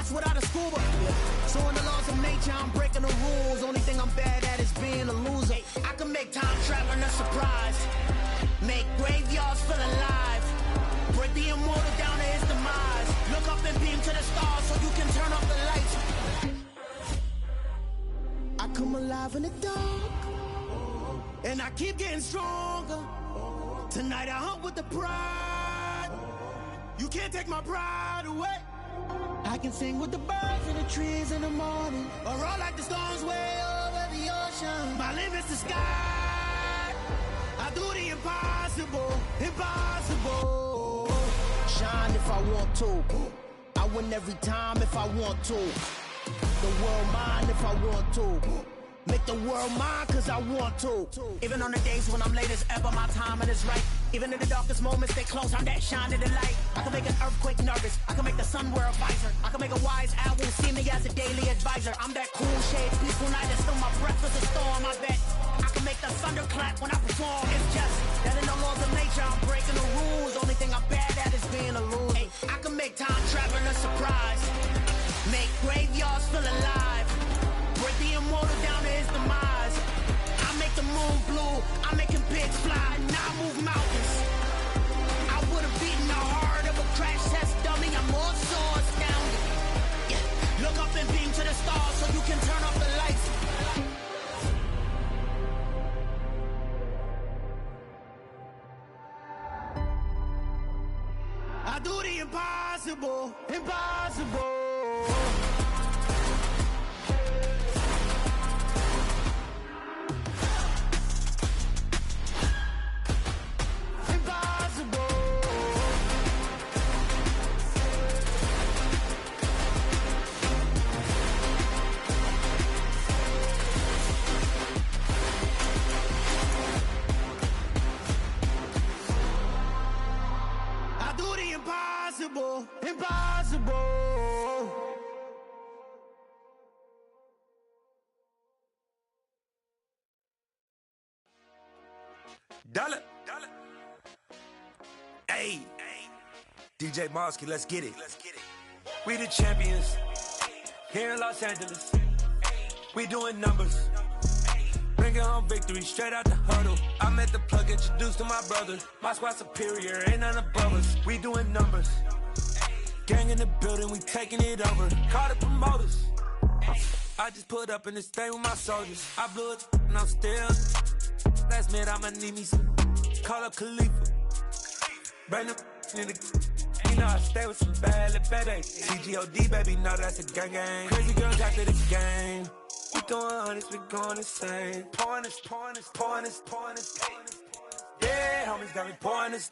Rocks without a scuba. So in the laws of nature, I'm breaking the rules. Only thing I'm bad at is being a loser. I can make time traveling a surprise. Make graveyards feel alive. Break the immortal down to his demise. Look up and beam to the stars so you can turn off the lights. I come alive in the dark, and I keep getting stronger. Tonight I hunt with the pride. You can't take my pride away. I can sing with the birds and the trees in the morning, or roll like the storms way over the ocean. My limit's the sky. I do the impossible, impossible. Shine if I want to. I win every time if I want to. The world mine if I want to. Make the world mine cause I want to. Even on the days when I'm late as ever, my timing is right. Even in the darkest moments, they close, I'm that shining the light. I can make an earthquake nervous, I can make the sun wear a visor. I can make a wise owl see me as a daily advisor. I'm that cool shade, peaceful night, and still my breath is a storm, I bet. I can make the thunder clap when I perform. It's just that in the laws of nature, I'm breaking the rules. Only thing I'm bad at is being a loser. Hey, I can make time traveling a surprise. Make graveyards feel alive. Break the immortal down to his demise. I make the moon blue, I'm making pigs fly, now I move mountains. I would've beaten the heart of a crash test dummy, I'm more so astounded. Yeah. Look up and beam to the stars so you can turn off the lights. I do the impossible, impossible. Impossible, impossible. Dollar. Hey, DJ Mosky, let's get it. We the champions here in Los Angeles. We doing numbers. Bringing home victory straight out the huddle. I met the plug, introduced to my brother. My squad superior, ain't none above us. We doing numbers. Gang in the building, we taking it over. Call the promoters. I just put up in this thing with my soldiers. I blew it and I'm still. Last minute I'ma need me some. Call up Khalifa. Bring them in the. You know I stay with some bad little baby. CGOD baby, know that's a gang gang. Crazy girls after the game. We doing hundreds, we going insane. Pouring this. Yeah, homies got me pouring this.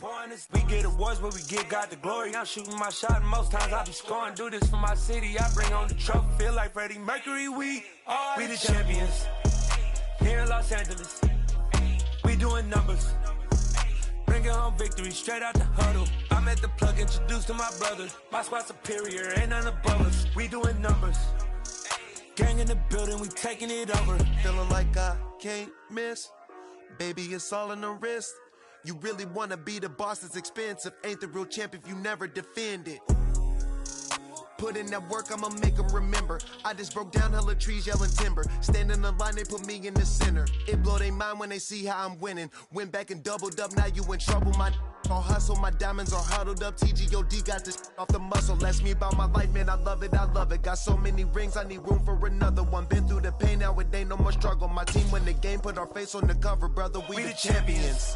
We get awards, but we give God the glory. I'm shooting my shot, and most times I be scoring. Do this for my city, I bring on the trophy. Feel like Freddie Mercury, we the champions here in Los Angeles. We doing numbers. Bringing home victory straight out the huddle. I met the plug, introduced to my brother. My squad superior, ain't none above us. We doing numbers. Gang in the building, we taking it over. Feeling like I can't miss. Baby, it's all in the wrist. You really wanna be the boss, it's expensive. Ain't the real champ if you never defend it. Put in that work, I'ma make them remember. I just broke down hella trees, yelling timber. Standing in the line, they put me in the center. It blow their mind when they see how I'm winning. Went back and doubled up, now you in trouble. My all hustle, my diamonds are huddled up. TGOD got this off the muscle. Ask me about my life, man, I love it. Got so many rings, I need room for another one. Been through the pain, now it ain't no more struggle. My team win the game, put our face on the cover, brother. We the champions.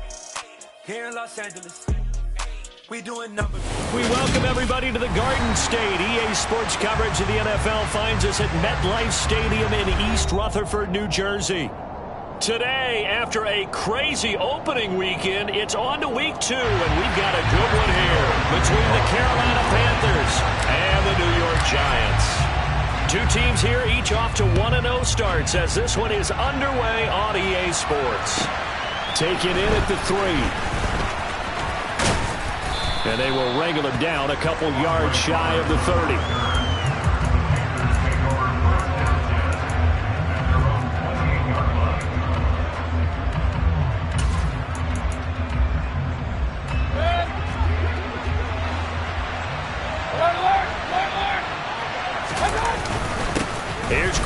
Here in Los Angeles. We doing numbers. We welcome everybody to the Garden State. EA Sports coverage of the NFL finds us at MetLife Stadium in East Rutherford, New Jersey. Today, after a crazy opening weekend, it's on to week 2, and we've got a good one here between the Carolina Panthers and the New York Giants. Two teams here, each off to 1-0 starts as this one is underway on EA Sports. Taken in at the 3. And they will wrangle him down a couple yards shy of the 30.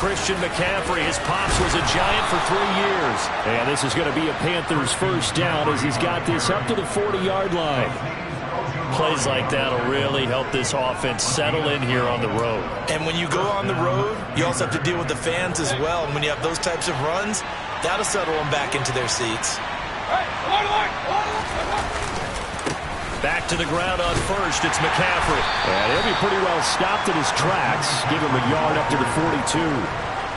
Christian McCaffrey. His pops was a Giant for 3 years. And this is going to be a Panthers first down as he's got this up to the 40-yard line. Plays like that will really help this offense settle in here on the road. And when you go on the road, you also have to deal with the fans as well. And when you have those types of runs, that'll settle them back into their seats. Back to the ground on first, it's McCaffrey. And he'll be pretty well stopped in his tracks. Give him a yard up to the 42.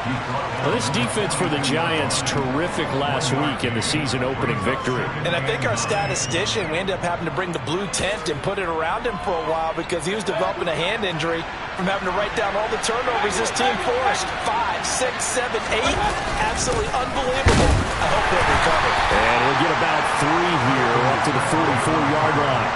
Well, this defense for the Giants, terrific last week in the season-opening victory. And I think our statistician, we ended up having to bring the blue tent and put it around him for a while because he was developing a hand injury from having to write down all the turnovers this team forced. 5, 6, 7, 8. Absolutely unbelievable. I hope they'll recover. And we'll get about 3 here up to the 44-yard line.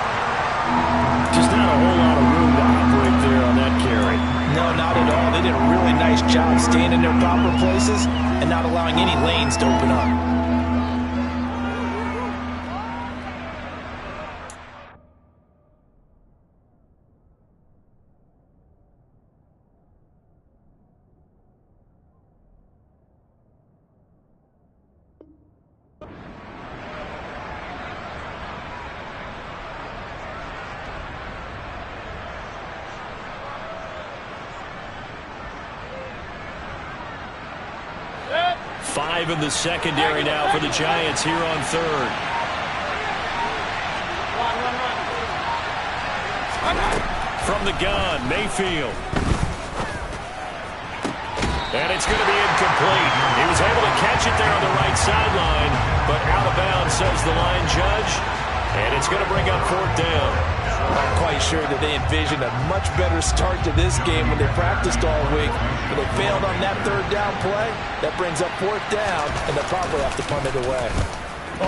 Just not a whole lot of room to operate there on that carry. No, not at all. They did a really nice job staying in their proper places and not allowing any lanes to open up. Five in the secondary now for the Giants here on third. From the gun, Mayfield. And it's going to be incomplete. He was able to catch it there on the right sideline, but out of bounds, says the line judge. And it's going to bring up fourth down. I'm quite sure that they envisioned a much better start to this game when they practiced all week. But they failed on that third down play. That brings up fourth down, and they'll probably have to punt it away.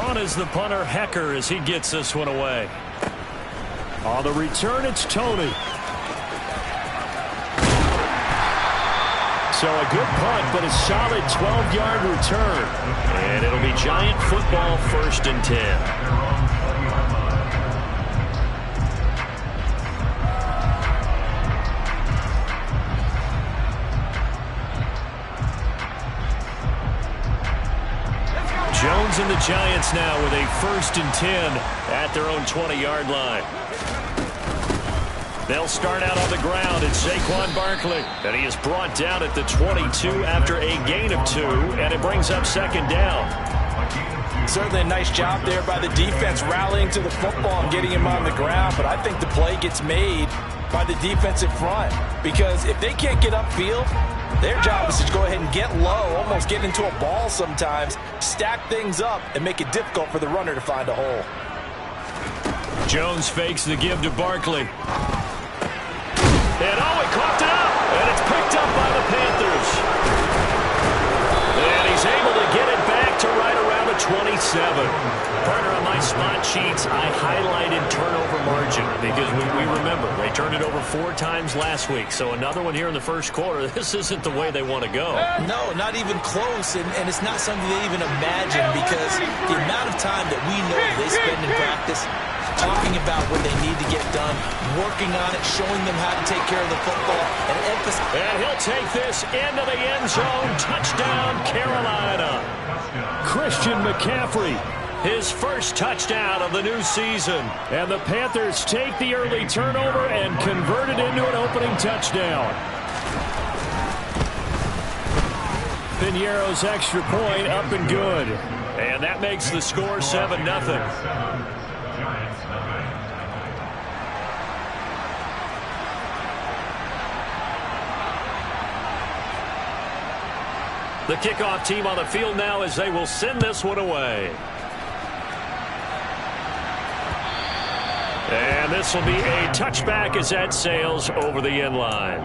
On is the punter, Hecker, as he gets this one away. On the return, it's Tony. So a good punt, but a solid 12-yard return. And it'll be Giant football, 1st and 10. Jones and the Giants now with a 1st and 10 at their own 20-yard line. They'll start out on the ground. It's Saquon Barkley. And he is brought down at the 22 after a gain of 2, and it brings up 2nd down. Certainly a nice job there by the defense rallying to the football and getting him on the ground, but I think the play gets made by the defensive front because if they can't get upfield, their job is to go ahead and get low, almost get into a ball sometimes, stack things up, and make it difficult for the runner to find a hole. Jones fakes the give to Barkley. And he coughed it up, and it's picked up by the Panthers. And he's able to get it back to right around the 27. Partner, on my spot sheets, I highlighted turnover margin because we remember they turned it over 4 times last week. So another one here in the first quarter. This isn't the way they want to go. No, not even close, and it's not something they even imagine because the amount of time that we know they spend in practice talking about what they need to get done, working on it, showing them how to take care of the football, and emphasis. And he'll take this into the end zone. Touchdown, Carolina. Christian McCaffrey, his first touchdown of the new season. And the Panthers take the early turnover and convert it into an opening touchdown. Piñeiro's extra point up and good. And that makes the score 7-0. The kickoff team on the field now as they will send this one away. And this will be a touchback as that sails over the end line.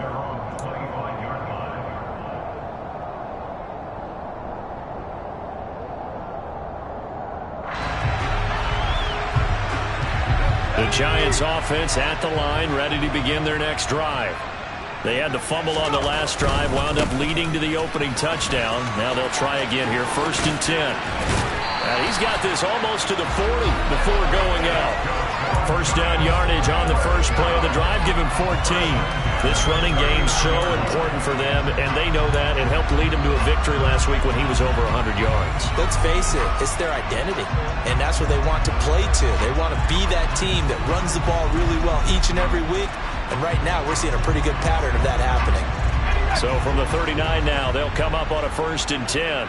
The Giants offense at the line, ready to begin their next drive. They had the fumble on the last drive, wound up leading to the opening touchdown. Now they'll try again here, 1st and 10. He's got this almost to the 40 before going out. First down yardage on the first play of the drive. Give him 14. This running game's so important for them, and they know that. It helped lead him to a victory last week when he was over 100 yards. Let's face it, it's their identity, and that's what they want to play to. They want to be that team that runs the ball really well each and every week, and right now we're seeing a pretty good pattern of that happening. So from the 39 now, they'll come up on a 1st and 10.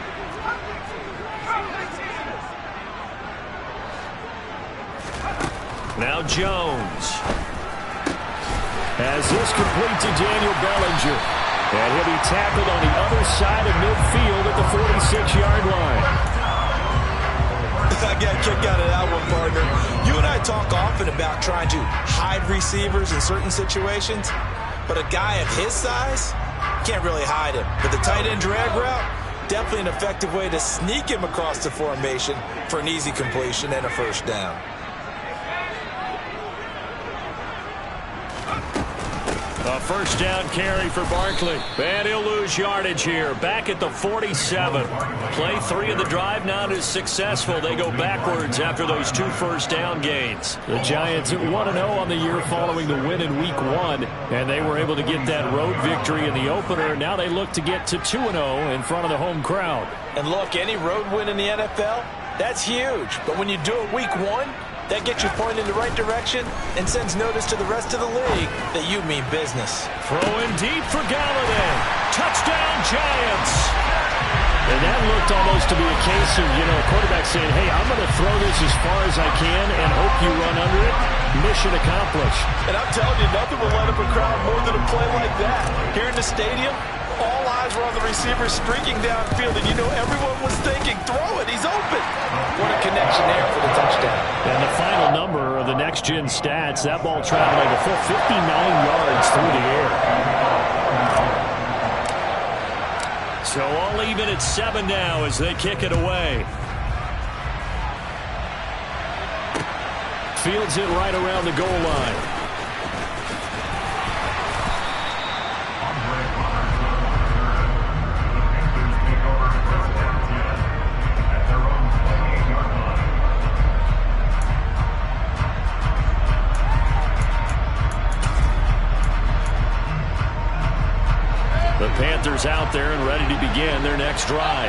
Now Jones has this complete to Daniel Bellinger. And he'll be tackled on the other side of midfield at the 46-yard line. I got a kick out of that one, partner. You and I talk often about trying to hide receivers in certain situations, but a guy of his size can't really hide him. But the tight end drag route, definitely an effective way to sneak him across the formation for an easy completion and a first down. A first down carry for Barkley. And he'll lose yardage here. Back at the 47. Play 3 of the drive not as successful. They go backwards after those 2 first down gains. The Giants at 1-0 on the year following the win in Week 1. And they were able to get that road victory in the opener. Now they look to get to 2-0 in front of the home crowd. And look, any road win in the NFL, that's huge. But when you do it Week 1, that gets you pointed in the right direction and sends notice to the rest of the league that you mean business. Throwing deep for Galladay. Touchdown, Giants. And that looked almost to be a case of, a quarterback saying, hey, I'm going to throw this as far as I can and hope you run under it. Mission accomplished. And I'm telling you, nothing will light up a crowd more than a play like that. Here in the stadium, all eyes were on the receiver streaking downfield, and everyone was thinking, throw it, he's open. What a connection there for the touchdown. And the final number of the next-gen stats, that ball traveling a full 59 yards through the air. So all even at 7 now as they kick it away. Fields it right around the goal line. The Panthers out there and ready to begin their next drive.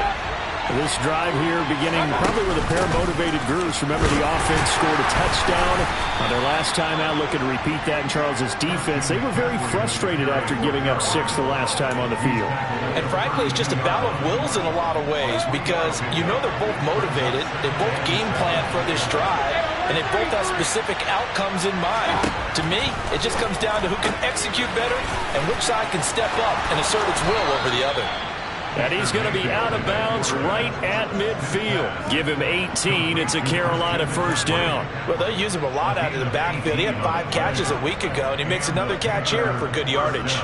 This drive here beginning probably with a pair of motivated groups. Remember, the offense scored a touchdown on their last time out. Looking to repeat that in Charles's defense. They were very frustrated after giving up 6 the last time on the field. And frankly, it's just a battle of wills in a lot of ways because they're both motivated. They both game plan for this drive, and they both have specific outcomes in mind. To me, it just comes down to who can execute better and which side can step up and assert its will over the other. And he's going to be out of bounds right at midfield. Give him 18. It's a Carolina first down. Well, they use him a lot out of the backfield. He had 5 catches a week ago, and he makes another catch here for good yardage.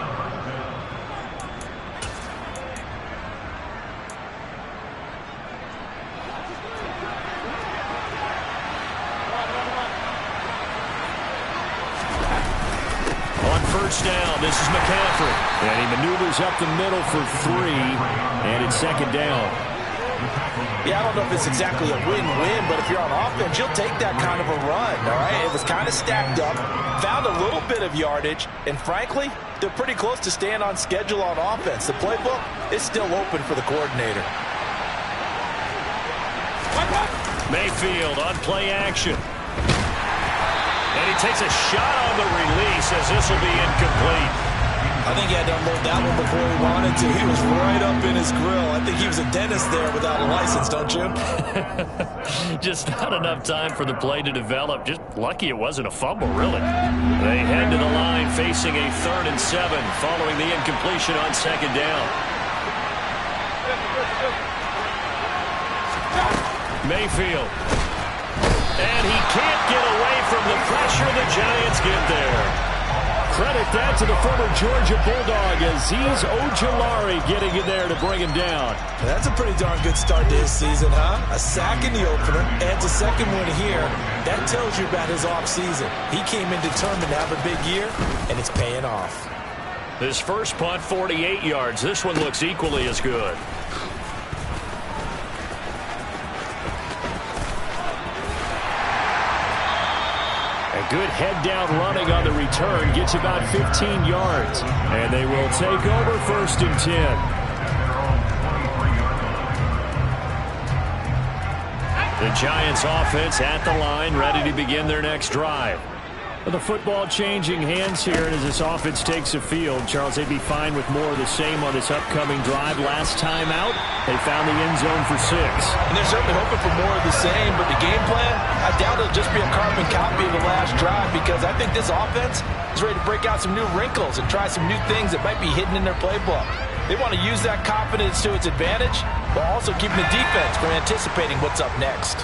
First down, this is McCaffrey. And he maneuvers up the middle for 3, and it's 2nd down. Yeah, I don't know if it's exactly a win-win, but if you're on offense, you'll take that kind of a run, all right? It was kind of stacked up, found a little bit of yardage, and frankly, they're pretty close to staying on schedule on offense. The playbook is still open for the coordinator. Mayfield on play action. And he takes a shot on the release as this will be incomplete. I think he had to unload that one before he wanted to. He was right up in his grill. I think he was a dentist there without a license, don't you? Just not enough time for the play to develop. Just lucky it wasn't a fumble, really. They head to the line facing a 3rd and 7 following the incompletion on 2nd down. Mayfield. And he can't get away from the pressure. The Giants get there. Credit that to the former Georgia Bulldog, Azeez Ojulari getting in there to bring him down. That's a pretty darn good start to his season, huh? A sack in the opener, adds a 2nd one here. That tells you about his offseason. He came in determined to have a big year, and it's paying off. His first punt, 48 yards. This one looks equally as good. A good head-down running on the return gets about 15 yards. And they will take over 1st and 10. The Giants offense at the line, ready to begin their next drive. The football changing hands here, and as this offense takes the field, Charles, they'd be fine with more of the same on this upcoming drive. Last time out, they found the end zone for 6. And they're certainly hoping for more of the same, but the game plan, I doubt it'll just be a carbon copy of the last drive, because I think this offense is ready to break out some new wrinkles and try some new things that might be hidden in their playbook. They want to use that confidence to its advantage, while also keeping the defense from anticipating what's up next.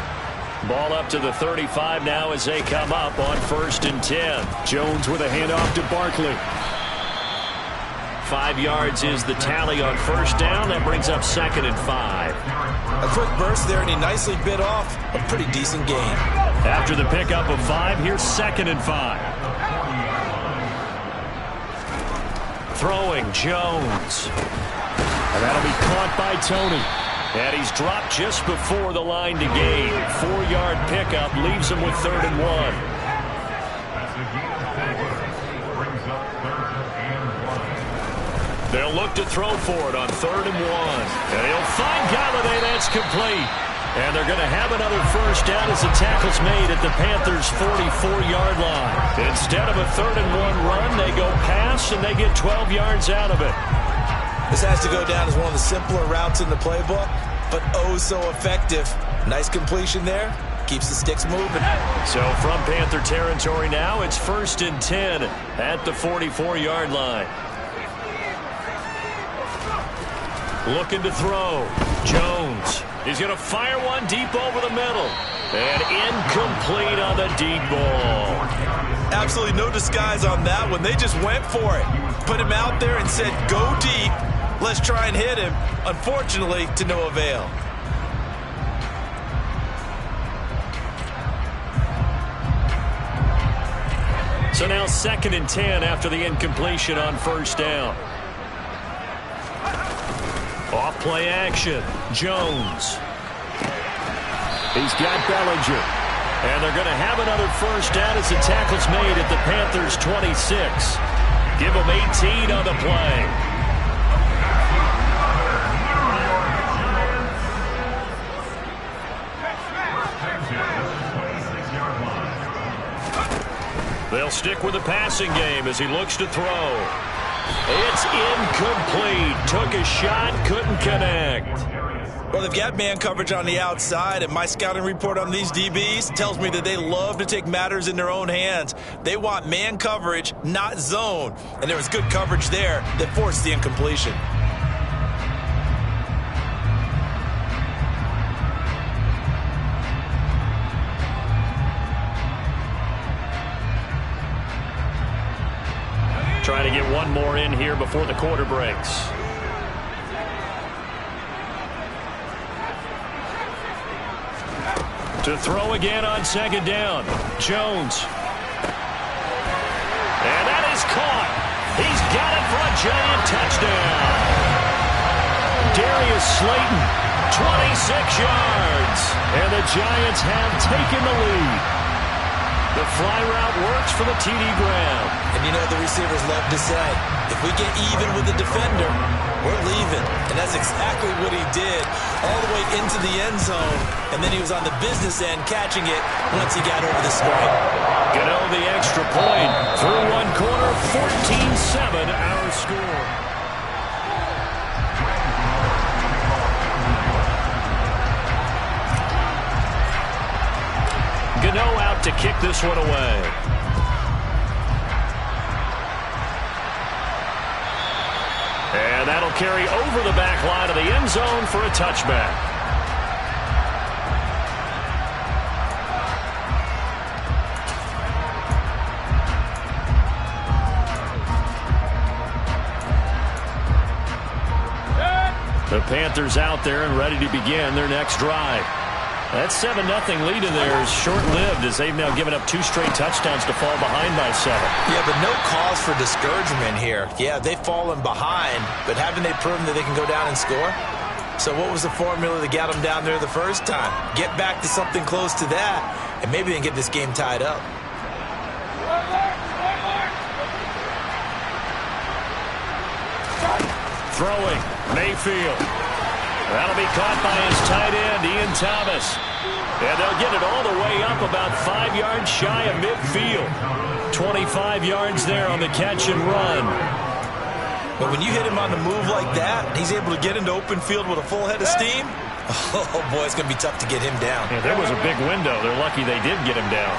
Ball up to the 35 now as they come up on 1st and 10. Jones with a handoff to Barkley. 5 yards is the tally on 1st down. That brings up 2nd and 5. A quick burst there, and he nicely bit off a pretty decent gain. After the pickup of 5, here's 2nd and 5. Throwing Jones. And that'll be caught by Tony. And he's dropped just before the line to gain. 4-yard pickup leaves him with 3rd and 1. They'll look to throw for it on 3rd and 1. And he'll find Galladay. That's complete. And they're going to have another 1st down as the tackle's made at the Panthers' 44-yard line. Instead of a 3rd and 1 run, they go pass, and they get 12 yards out of it. This has to go down as one of the simpler routes in the playbook, but oh so effective. Nice completion there. Keeps the sticks moving. So from Panther territory now, it's 1st and 10 at the 44-yard line. Looking to throw. Jones. He's going to fire one deep over the middle. And incomplete on the deep ball. Absolutely no disguise on that one. They just went for it. Put him out there and said, go deep. Let's try and hit him. Unfortunately, to no avail. So now 2nd and 10 after the incompletion on 1st down. Off play action. Jones. He's got Bellinger. And they're going to have another 1st down as the tackle's made at the Panthers' 26. Give them 18 on the play. They'll stick with the passing game as he looks to throw. It's incomplete. Took a shot, couldn't connect. Well, they've got man coverage on the outside, and my scouting report on these DBs tells me that they love to take matters in their own hands. They want man coverage, not zone. And there was good coverage there that forced the incompletion. Trying to get one more in here before the quarter breaks. To throw again on 2nd down. Jones. And that is caught. He's got it for a giant touchdown. Darius Slayton, 26 yards. And the Giants have taken the lead. The fly route works for the TD Graham. And you know the receivers love to say, if we get even with the defender, we're leaving. And that's exactly what he did all the way into the end zone. And then he was on the business end catching it once he got over the stripe. Gano the extra point. Through one quarter, 14-7 our score. Gano out to kick this one away. And that'll carry over the back line of the end zone for a touchback. The Panthers out there and ready to begin their next drive. That 7-0 lead in there is short-lived as they've now given up 2 straight touchdowns to fall behind by 7. Yeah, but no cause for discouragement here. Yeah, they've fallen behind, but haven't they proven that they can go down and score? So what was the formula that got them down there the first time? Get back to something close to that, and maybe they can get this game tied up. Throwing, Mayfield. That'll be caught by his tight end, Ian Thomas. And they'll get it all the way up about 5 yards shy of midfield. 25 yards there on the catch and run. But when you hit him on the move like that, he's able to get into open field with a full head of steam. Oh, boy, it's going to be tough to get him down. Yeah, there was a big window. They're lucky they did get him down.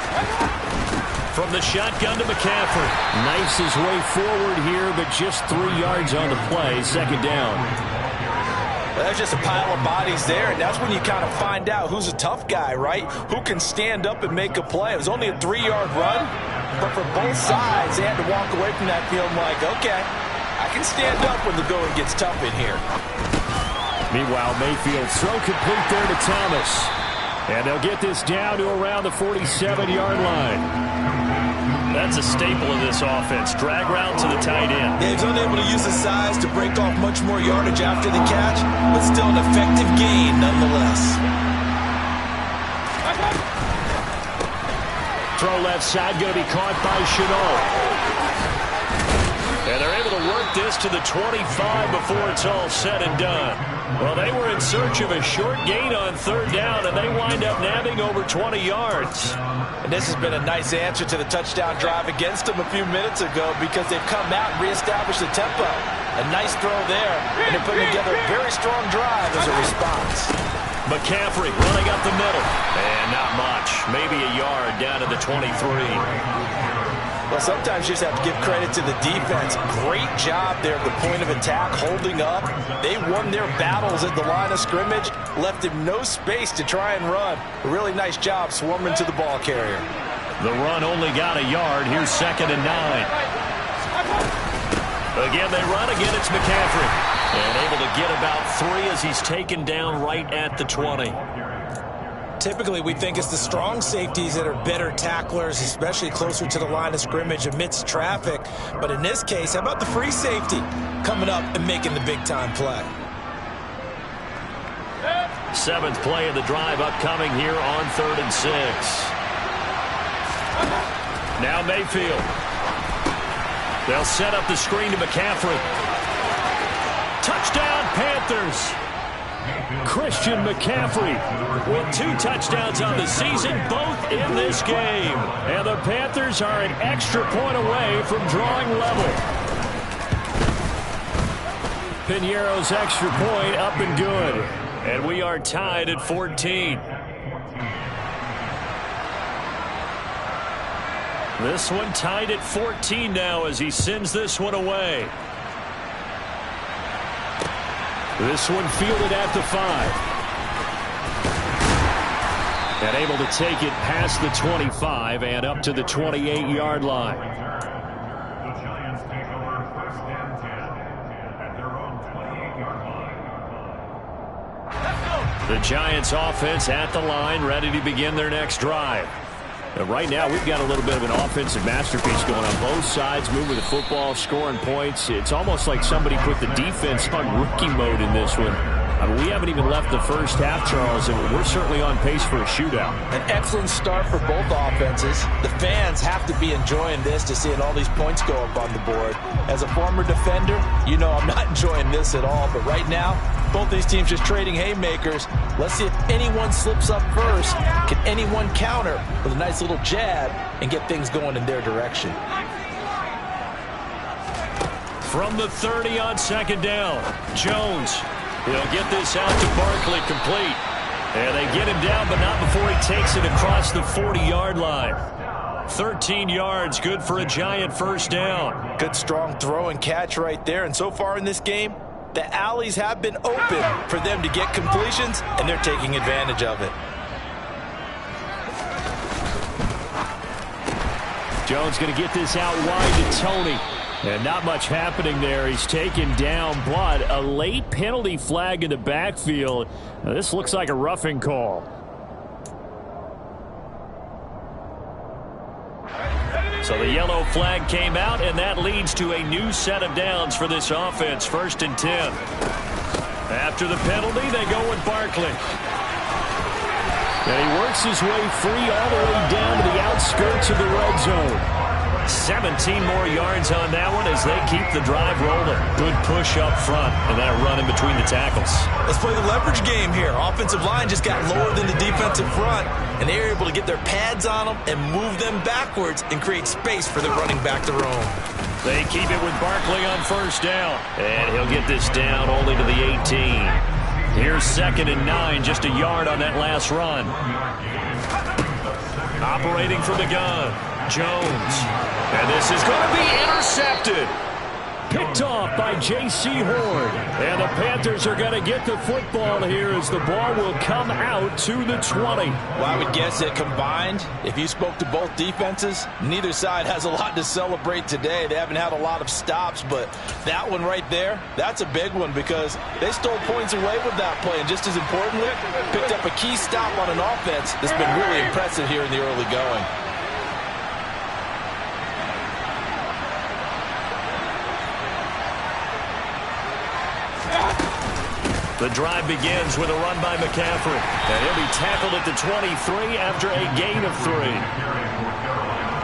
From the shotgun to McCaffrey. Knifes his way forward here, but just 3 yards on the play. Second down. Well, there's just a pile of bodies there, and that's when you kind of find out who's a tough guy, right? Who can stand up and make a play. It was only a 3-yard run, but for both sides, they had to walk away from that feeling like, okay, I can stand up when the going gets tough in here. Meanwhile, Mayfield throw complete there to Thomas. And they'll get this down to around the 47-yard line. That's a staple of this offense. Drag route to the tight end. Yeah, he's unable to use his size to break off much more yardage after the catch, but still an effective gain nonetheless. Throw left side, going to be caught by Chenault. And they're able to work this to the 25 before it's all said and done. Well, they were in search of a short gain on third down, and they wind up nabbing over 20 yards. And this has been a nice answer to the touchdown drive against them a few minutes ago because they've come out and reestablished the tempo. A nice throw there, and they're putting together a very strong drive as a response. McCaffrey running up the middle. And not much. Maybe a yard down to the 23. Well, sometimes you just have to give credit to the defense. Great job there at the point of attack, holding up. They won their battles at the line of scrimmage, left him no space to try and run. A really nice job swarming to the ball carrier. The run only got a yard. Here's 2nd and 9. Again, they run. Again, it's McCaffrey. And able to get about 3 as he's taken down right at the 20. Typically, we think it's the strong safeties that are better tacklers, especially closer to the line of scrimmage amidst traffic. But in this case, how about the free safety coming up and making the big-time play? 7th play of the drive upcoming here on 3rd and 6. Now Mayfield. They'll set up the screen to McCaffrey. Touchdown, Panthers! Christian McCaffrey with 2 touchdowns on the season, both in this game. And the Panthers are an extra point away from drawing level. Piñeiro's extra point up and good. And we are tied at 14. This one tied at 14 now as he sends this one away. This one fielded at the 5. And able to take it past the 25 and up to the 28-yard line. The Giants take over 1st and 10 at their own 28-yard line. The Giants offense at the line, ready to begin their next drive. Right now, we've got a little bit of an offensive masterpiece going on both sides, moving the football, scoring points. It's almost like somebody put the defense on rookie mode in this one. I mean, we haven't even left the first half, Charles, and we're certainly on pace for a shootout. An excellent start for both offenses. The fans have to be enjoying this to seeing all these points go up on the board. As a former defender, you know I'm not enjoying this at all, but right now, both these teams just trading haymakers. Let's see if anyone slips up first. Can anyone counter with a nice little jab and get things going in their direction? From the 30 on 2nd down, Jones. He'll get this out to Barkley complete. And they get him down, but not before he takes it across the 40-yard line. 13 yards, good for a Giant first down. Good strong throw and catch right there. And so far in this game, the alleys have been open for them to get completions, and they're taking advantage of it. Jones going to get this out wide to Tony. And not much happening there. He's taken down, but a late penalty flag in the backfield. Now, this looks like a roughing call. So the yellow flag came out, and that leads to a new set of downs for this offense. 1st and 10. After the penalty, they go with Barkley. And he works his way free all the way down to the outskirts of the red zone. 17 more yards on that one as they keep the drive rolling. Good push up front and that run in between the tackles. Let's play the leverage game here. Offensive line just got lower than the defensive front, and they were able to get their pads on them and move them backwards and create space for the running back to roam. They keep it with Barkley on first down, and he'll get this down only to the 18. Here's 2nd and 9, just a yard on that last run. Operating from the gun, Jones. And this is going to be intercepted. Picked off by J.C. Horn. And the Panthers are going to get the football here as the ball will come out to the 20. Well, I would guess that combined, if you spoke to both defenses, neither side has a lot to celebrate today. They haven't had a lot of stops, but that one right there, that's a big one because they stole points away with that play. And just as importantly, picked up a key stop on an offense that's been really impressive here in the early going. The drive begins with a run by McCaffrey. And he'll be tackled at the 23 after a gain of 3.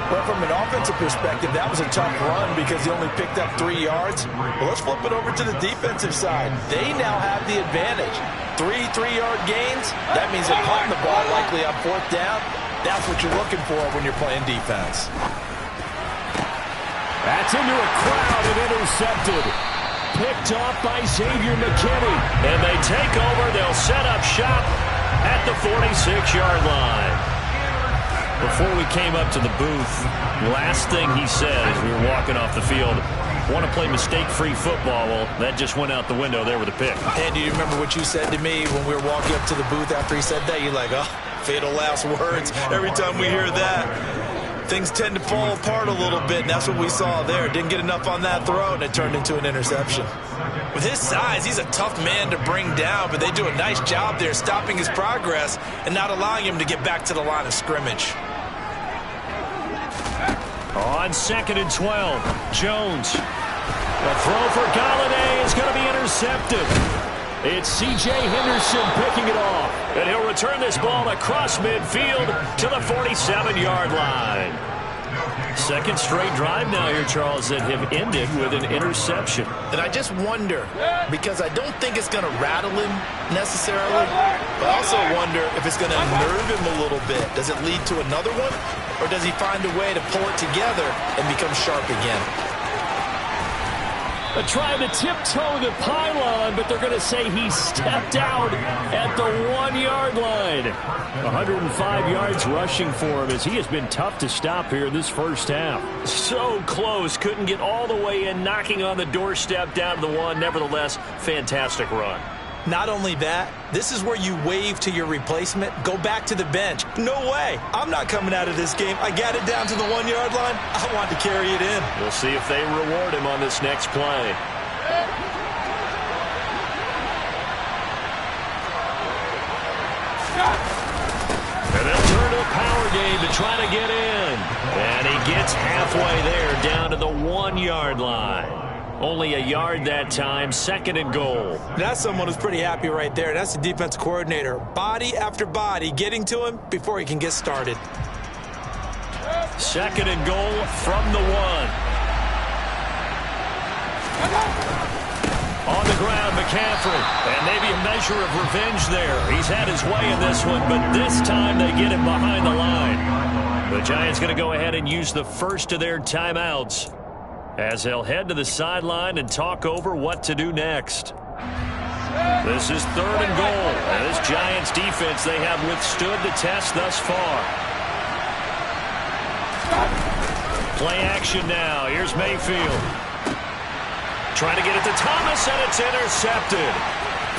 Well, from an offensive perspective, that was a tough run because he only picked up 3 yards. Well, let's flip it over to the defensive side. They now have the advantage. 3 3-yard gains, that means they're punting the ball likely on 4th down. That's what you're looking for when you're playing defense. That's into a crowd and intercepted. Picked off by Xavier McKinney. And they take over. They'll set up shop at the 46-yard line. Before we came up to the booth, last thing he said as we were walking off the field, want to play mistake-free football. Well, that just went out the window there with a pick. And do you remember what you said to me when we were walking up to the booth after he said that? You're like, oh, fatal last words. Every time we hear that, things tend to fall apart a little bit, and that's what we saw there. Didn't get enough on that throw, and it turned into an interception. With his size, he's a tough man to bring down, but they do a nice job there stopping his progress and not allowing him to get back to the line of scrimmage. On 2nd and 12, Jones. The throw for Galladay is going to be intercepted. It's C.J. Henderson picking it off. And he'll return this ball across midfield to the 47-yard line. Second straight drive now here, Charles, that have ended with an interception. And I just wonder, because I don't think it's going to rattle him necessarily, but I also wonder if it's going to unnerve him a little bit. Does it lead to another one, or does he find a way to pull it together and become sharp again? They're trying to tiptoe the pylon, but they're going to say he stepped out at the 1-yard line. 105 yards rushing for him as he has been tough to stop here this first half. So close, couldn't get all the way in, knocking on the doorstep down to the 1. Nevertheless, fantastic run. Not only that, this is where you wave to your replacement, go back to the bench. No way. I'm not coming out of this game. I got it down to the 1-yard line. I want to carry it in. We'll see if they reward him on this next play. And they'll turn to a power game to try to get in. And he gets halfway there down to the 1-yard line. Only a yard that time, 2nd and goal. That's someone who's pretty happy right there. That's the defense coordinator. Body after body getting to him before he can get started. 2nd and goal from the 1. On the ground, McCaffrey. And maybe a measure of revenge there. He's had his way in this one, but this time they get him behind the line. The Giants going to go ahead and use the first of their timeouts as they'll head to the sideline and talk over what to do next. This is 3rd and goal. And this Giants defense, they have withstood the test thus far. Play action now. Here's Mayfield. Trying to get it to Thomas, and it's intercepted.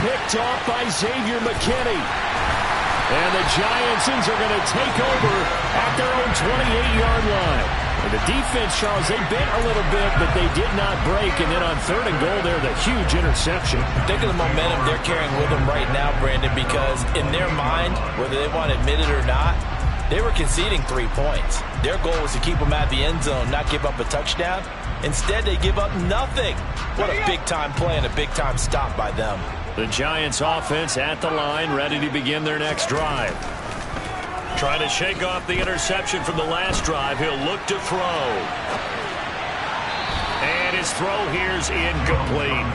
Picked off by Xavier McKinney. And the Giantsons are going to take over at their own 28-yard line. And the defense, Charles, they bent a little bit, but they did not break. And then on 3rd and goal there, the huge interception. Think of the momentum they're carrying with them right now, Brandon, because in their mind, whether they want to admit it or not, they were conceding 3 points. Their goal was to keep them at the end zone, not give up a touchdown. Instead, they give up nothing. What a big-time play and a big-time stop by them. The Giants offense at the line, ready to begin their next drive. Trying to shake off the interception from the last drive. He'll look to throw. And his throw here's incomplete.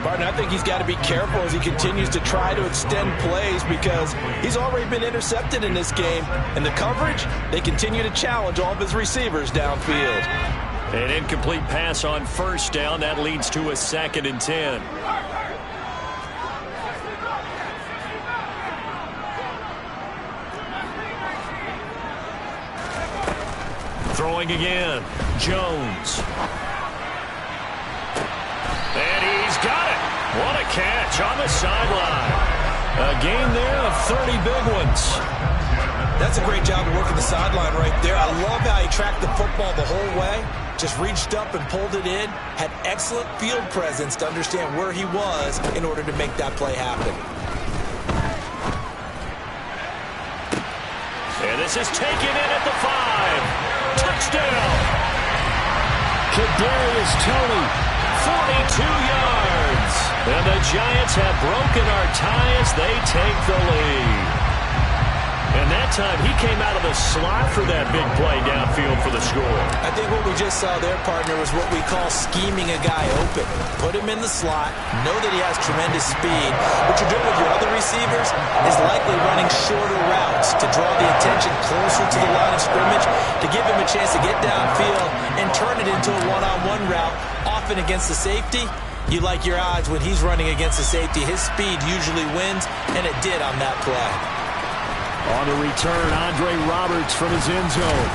Partner, I think he's got to be careful as he continues to try to extend plays because he's already been intercepted in this game. And the coverage, they continue to challenge all of his receivers downfield. An incomplete pass on first down. That leads to a 2nd and 10. Throwing again. Jones. And he's got it. What a catch on the sideline. A gain there of 30 big ones. That's a great job of working the sideline right there. I love how he tracked the football the whole way. Just reached up and pulled it in. Had excellent field presence to understand where he was in order to make that play happen. And this is taken in at the 5. Touchdown! Kadarius Toney, 42 yards. And the Giants have broken our tie as they take the lead. And that time he came out of the slot for that big play downfield for the score. I think what we just saw there, partner, was what we call scheming a guy open. Put him in the slot, know that he has tremendous speed. What you're doing with your other receivers is likely running shorter routes to draw the attention closer to the line of scrimmage, to give him a chance to get downfield and turn it into a one-on-one route, often against the safety. You like your odds when he's running against the safety. His speed usually wins, and it did on that play. On the return, Andre Roberts from his end zone.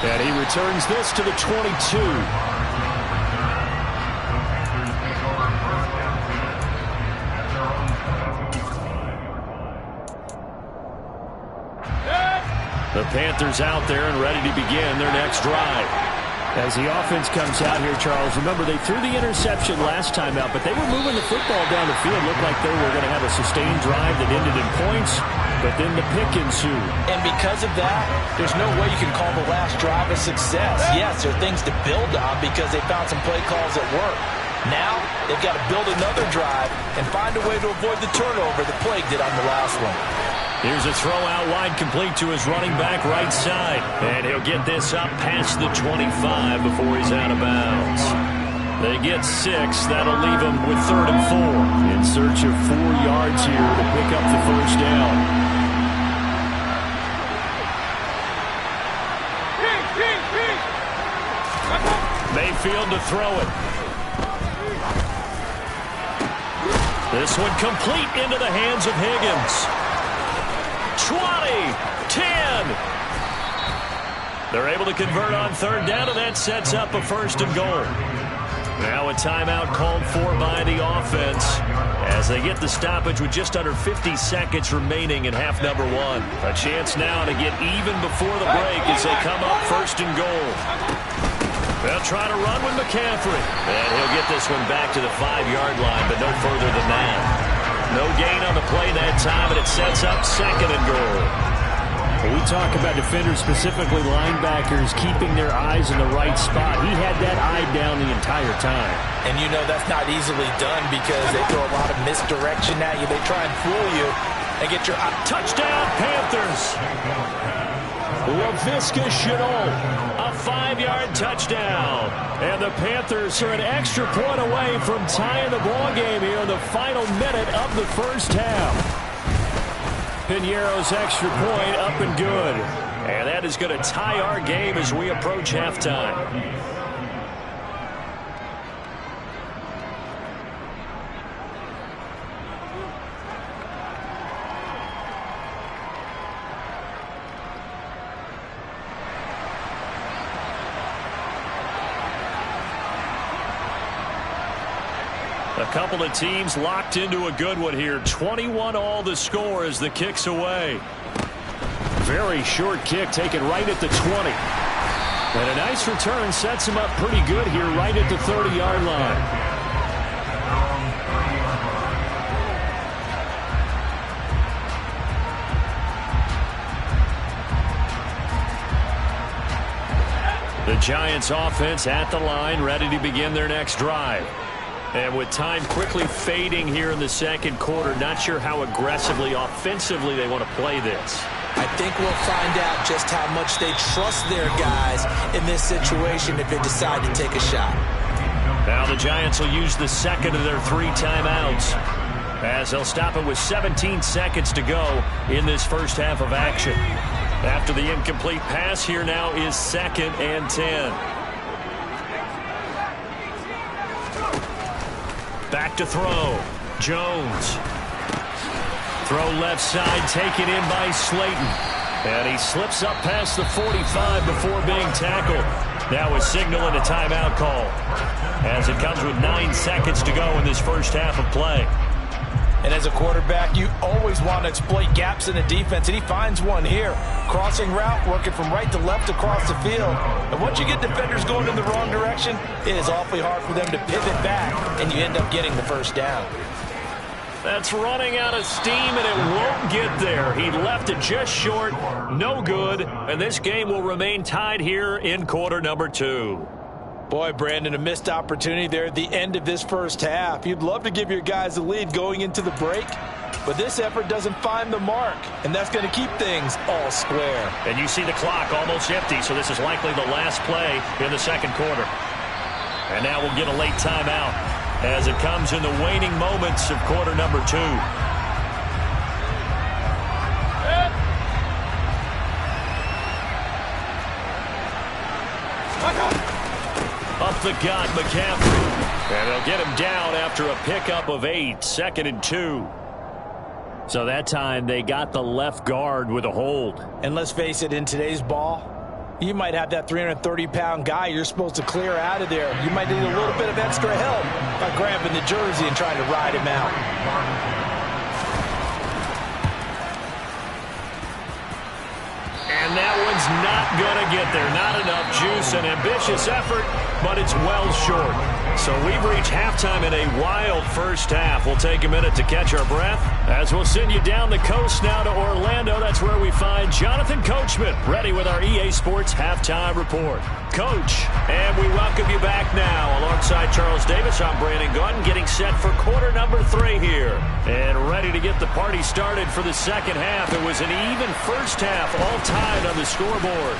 And he returns this to the 22. The Panthers out there and ready to begin their next drive. As the offense comes out here, Charles, remember they threw the interception last time out, but they were moving the football down the field. Looked like they were going to have a sustained drive that ended in points, but then the pick ensued. And because of that, there's no way you can call the last drive a success. Yes, there are things to build on because they found some play calls that work. Now, they've got to build another drive and find a way to avoid the turnover the plague did on the last one. Here's a throw out wide complete to his running back right side. And he'll get this up past the 25 before he's out of bounds. They get 6. That'll leave them with 3rd and 4. In search of 4 yards here to pick up the first down. Mayfield to throw it. This one complete into the hands of Higgins. 20, 10. They're able to convert on 3rd down, and that sets up a 1st and goal. Now a timeout called for by the offense as they get the stoppage with just under 50 seconds remaining in half number 1. A chance now to get even before the break as they come up 1st and goal. They'll try to run with McCaffrey. And he'll get this one back to the 5-yard line, but no further than that. No gain on the play that time, and it sets up 2nd and goal. When we talk about defenders, specifically linebackers, keeping their eyes in the right spot, he had that eye down the entire time. And you know that's not easily done because they throw a lot of misdirection at you. They try and fool you and get your touchdown, Panthers. Laviska Shenault, a 5-yard touchdown. And the Panthers are an extra point away from tying the ball game here in the final minute of the first half. Piñeiro's extra point up and good. And that is going to tie our game as we approach halftime. A couple of teams locked into a good one here. 21 all the score as the kick's away. Very short kick taken right at the 20. And a nice return sets him up pretty good here right at the 30-yard line. The Giants offense at the line, ready to begin their next drive. And with time quickly fading here in the second quarter, not sure how aggressively, offensively they want to play this. I think we'll find out just how much they trust their guys in this situation if they decide to take a shot. Now the Giants will use the second of their 3 timeouts, as they'll stop it with 17 seconds to go in this first half of action. After the incomplete pass, here now is 2nd and 10. Back to throw. Jones. Throw left side, taken in by Slayton. And he slips up past the 45 before being tackled. Now a signal and a timeout call, as it comes with 9 seconds to go in this first half of play. And as a quarterback, you always want to exploit gaps in the defense, and he finds one here. Crossing route, working from right to left across the field. And once you get defenders going in the wrong direction, it is awfully hard for them to pivot back, and you end up getting the first down. That's running out of steam, and it won't get there. He left it just short, no good, and this game will remain tied here in quarter number 2. Boy, Brandon, a missed opportunity there at the end of this first half. You'd love to give your guys the lead going into the break, but this effort doesn't find the mark, and that's going to keep things all square. And you see the clock almost empty, so this is likely the last play in the second quarter. And now we'll get a late timeout as it comes in the waning moments of quarter number 2. Up the gut, McCaffrey. And they'll get him down after a pickup of 8, 2nd and 2. So that time they got the left guard with a hold. And let's face it, in today's ball, you might have that 330-pound guy you're supposed to clear out of there. You might need a little bit of extra help by grabbing the jersey and trying to ride him out. And that one's not going to get there. Not enough juice. An ambitious effort, but it's well short. So we've reached halftime in a wild first half. We'll take a minute to catch our breath as we'll send you down the coast now to Orlando. That's where we find Jonathan Coachman, ready with our EA Sports Halftime Report. Coach, and we welcome you back now. Alongside Charles Davis, I'm Brandon Gordon, getting set for quarter number 3 here. And ready to get the party started for the second half. It was an even first half, all tied on the scoreboard.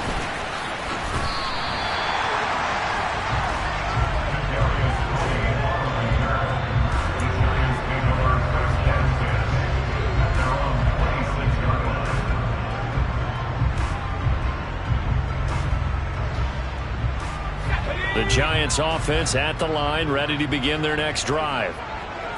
The Giants offense at the line, ready to begin their next drive.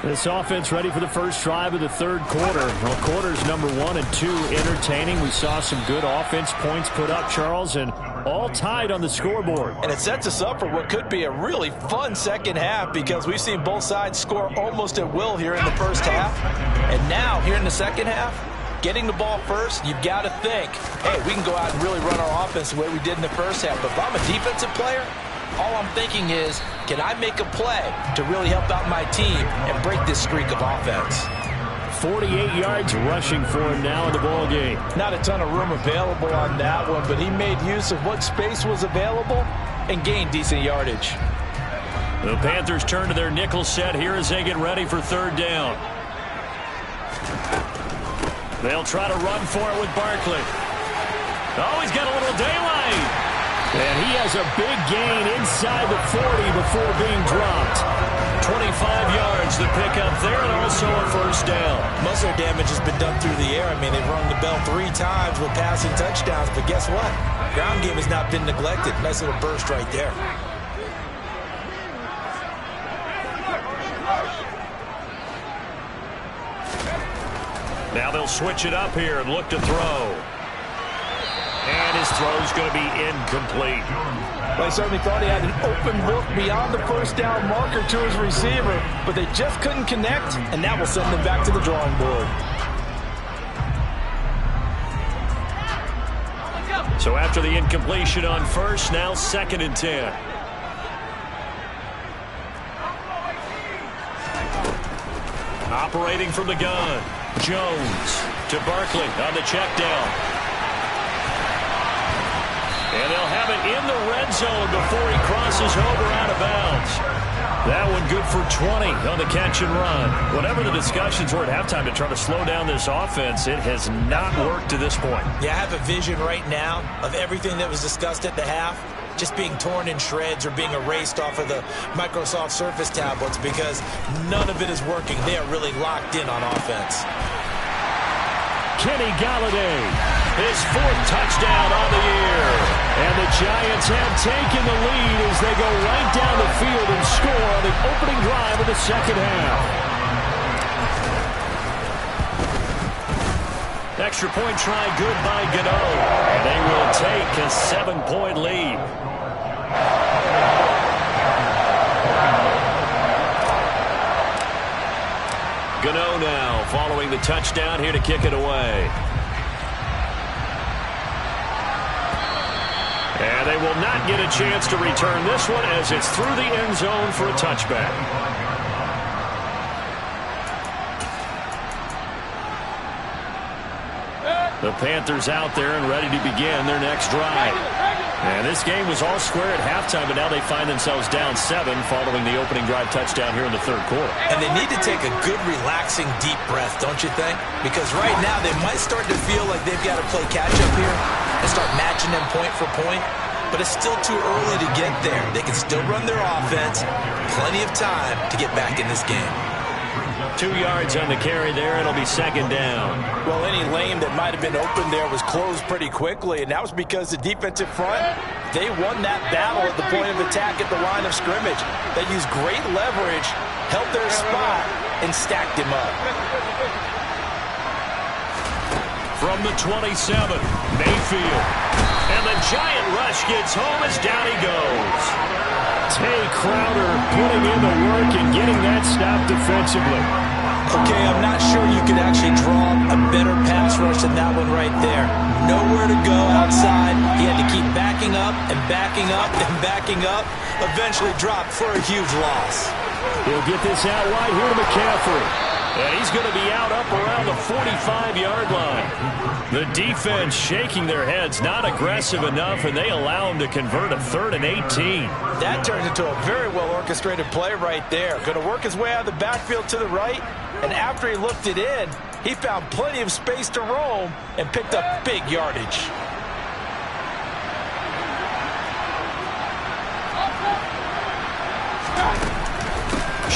This offense ready for the first drive of the third quarter. Well, quarters number 1 and 2 entertaining. We saw some good offense points put up, Charles, and all tied on the scoreboard. And it sets us up for what could be a really fun second half, because we've seen both sides score almost at will here in the first half. And now, here in the second half, getting the ball first, you've got to think, hey, we can go out and really run our offense the way we did in the first half. But if I'm a defensive player, all I'm thinking is, can I make a play to really help out my team and break this streak of offense? 48 yards rushing for him now in the ball game. Not a ton of room available on that one, but he made use of what space was available and gained decent yardage. The Panthers turn to their nickel set here as they get ready for third down. They'll try to run for it with Barkley. Oh, he's got a little daylight. And he has a big gain inside the 40 before being dropped. 25 yards the pickup there, and also a first down. Most of their damage has been done through the air. I mean, they've rung the bell 3 times with passing touchdowns, but guess what? Ground game has not been neglected. Nice little burst right there. Now they'll switch it up here and look to throw. And his throw's going to be incomplete. Well, he certainly thought he had an open look beyond the first down marker to his receiver, but they just couldn't connect, and that will send them back to the drawing board. So after the incompletion on first, now 2nd and 10. Operating from the gun, Jones to Barkley on the check down. And they'll have it in the red zone before he crosses over out of bounds. That one good for 20 on the catch and run. Whatever the discussions were at halftime to try to slow down this offense, it has not worked to this point. Yeah, I have a vision right now of everything that was discussed at the half just being torn in shreds or being erased off of the Microsoft Surface tablets because none of it is working. They are really locked in on offense. Kenny Galladay, his 4th touchdown on the year. And the Giants have taken the lead as they go right down the field and score on the opening drive of the second half. Extra point try good by Gano. And they will take a 7-point lead. Gano now following the touchdown here to kick it away. And they will not get a chance to return this one as it's through the end zone for a touchback. The Panthers out there and ready to begin their next drive. And this game was all square at halftime, but now they find themselves down 7 following the opening drive touchdown here in the third quarter. And they need to take a good, relaxing, deep breath, don't you think? Because right now they might start to feel like they've got to play catch-up here and start matching them point for point. But it's still too early to get there. They can still run their offense. Plenty of time to get back in this game. 2 yards on the carry there. It'll be second down. Well, any lane that might have been open there was closed pretty quickly, and that was because the defensive front, they won that battle at the point of attack at the line of scrimmage. They used great leverage, held their spot, and stacked him up. From the 27, Mayfield. And the giant rush gets home as down he goes. Tay Crowder putting in the work and getting that stop defensively. Okay, I'm not sure you could actually draw a better pass rush than that one right there. Nowhere to go outside. He had to keep backing up and backing up and backing up. Eventually dropped for a huge loss. He'll get this out wide here to McCaffrey. And he's going to be out up around the 45-yard line. The defense shaking their heads, not aggressive enough, and they allow him to convert a 3rd and 18. That turns into a very well-orchestrated play right there. Going to work his way out of the backfield to the right, and after he looked it in, he found plenty of space to roam and picked up big yardage.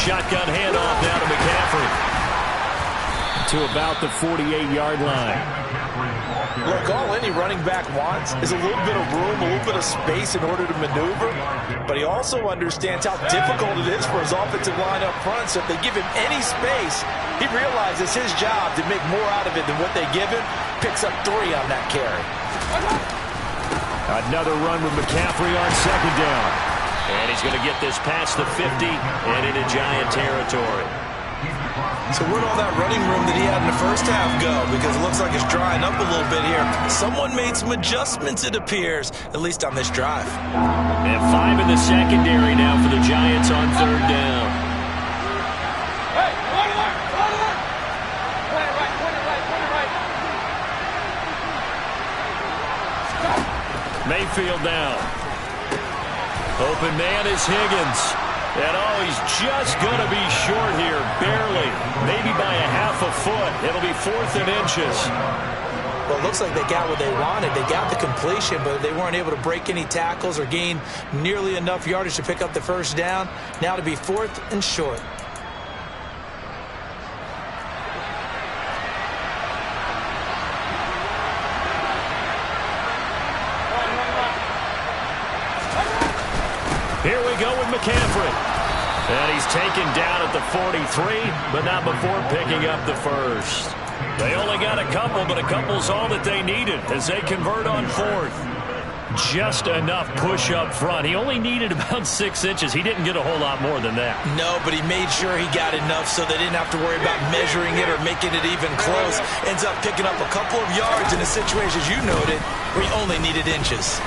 Shotgun handoff now to McCaffrey. To about the 48-yard line. Look, all any running back wants is a little bit of room, a little bit of space in order to maneuver. But he also understands how difficult it is for his offensive line up front. So if they give him any space, he realizes his job to make more out of it than what they give him. Picks up 3 on that carry. Another run with McCaffrey on second down. And he's going to get this past the 50 and into Giant territory. So where'd all that running room that he had in the first half go? Because it looks like it's drying up a little bit here. Someone made some adjustments, it appears, at least on this drive. And 5 in the secondary now for the Giants on third down. Hey, point it right. Mayfield now. Open man is Higgins. And he's just going to be short here, barely. Maybe by a half a foot. It'll be 4th and inches. Well, it looks like they got what they wanted. They got the completion, but they weren't able to break any tackles or gain nearly enough yardage to pick up the first down. Now to be 4th and short. Here we go with McCaffrey. And he's taken down at the 43, but not before picking up the first. They only got a couple, but a couple's all that they needed as they convert on 4th. Just enough push up front. He only needed about 6 inches. He didn't get a whole lot more than that. No, but he made sure he got enough so they didn't have to worry about measuring it or making it even close. Ends up picking up a couple of yards in a situation, as you noted, where he only needed inches.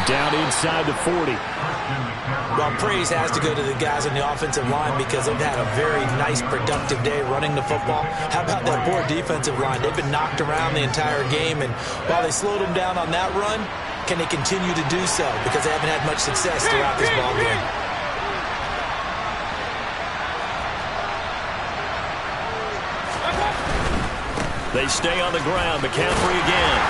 Down inside the 40. Well, praise has to go to the guys on the offensive line because they've had a very nice, productive day running the football. How about that poor defensive line? They've been knocked around the entire game, and while they slowed them down on that run, can they continue to do so? Because they haven't had much success throughout this ball game. They stay on the ground. McCaffrey again.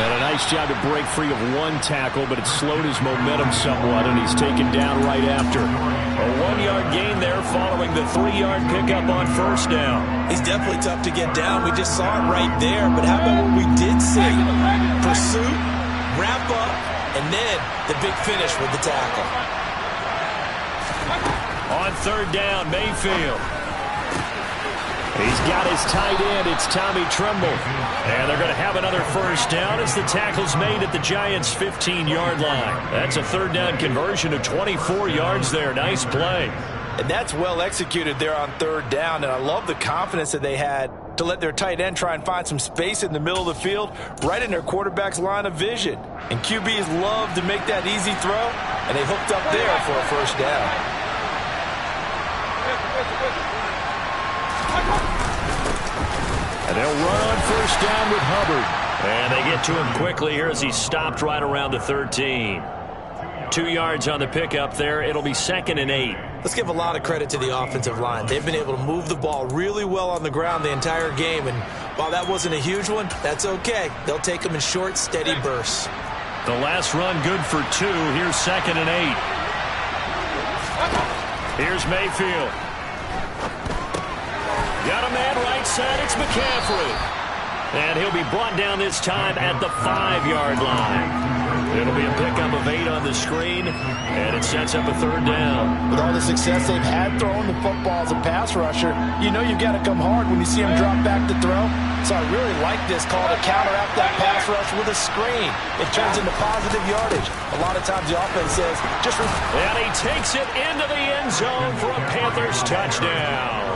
And a nice job to break free of one tackle, but it slowed his momentum somewhat, and he's taken down right after. A 1-yard gain there following the 3-yard pickup on first down. He's definitely tough to get down. We just saw it right there, but how about what we did see? Pursuit, wrap up, and then the big finish with the tackle. On third down, Mayfield. He's got his tight end. It's Tommy Tremble. And they're going to have another first down as the tackle's made at the Giants' 15-yard line. That's a third down conversion of 24 yards there. Nice play. And that's well executed there on third down. And I love the confidence that they had to let their tight end try and find some space in the middle of the field, right in their quarterback's line of vision. And QBs love to make that easy throw, and they hooked up there for a first down. And they'll run on first down with Hubbard. And they get to him quickly here as he's stopped right around the 13. 2 yards on the pickup there. It'll be 2nd and 8. Let's give a lot of credit to the offensive line. They've been able to move the ball really well on the ground the entire game. And while that wasn't a huge one, that's okay. They'll take them in short, steady bursts. The last run good for 2. Here's 2nd and 8. Here's Mayfield. Got a man right side. It's McCaffrey. And he'll be brought down this time at the 5-yard line. It'll be a pickup of 8 on the screen, and it sets up a third down. With all the success they've had throwing the football as a pass rusher, you know you've got to come hard when you see him drop back to throw. So I really like this call to counteract that pass rush with a screen. It turns into positive yardage. A lot of times the offense says, just... And he takes it into the end zone for a Panthers touchdown.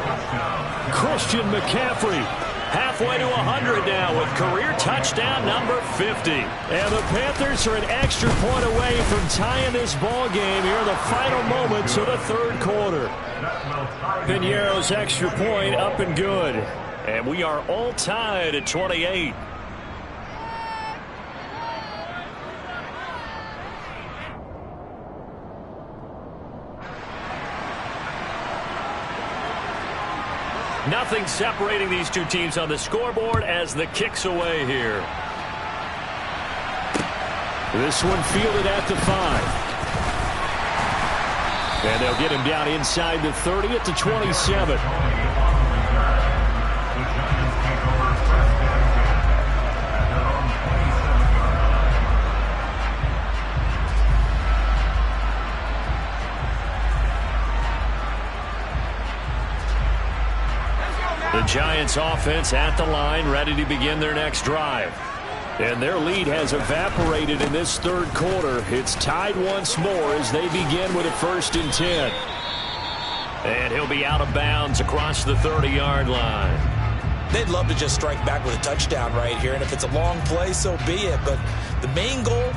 Christian McCaffrey halfway to 100 now with career touchdown number 50. And the Panthers are an extra point away from tying this ball game here in the final moments of the third quarter. Piñeiro's extra point up and good. And we are all tied at 28. Nothing separating these two teams on the scoreboard as the kick's away here. This one fielded at the 5. And they'll get him down inside the 30 at the 27. The Giants offense at the line, ready to begin their next drive. And their lead has evaporated in this third quarter. It's tied once more as they begin with a 1st and 10. And he'll be out of bounds across the 30-yard line. They'd love to just strike back with a touchdown right here. And if it's a long play, so be it. But the main goal,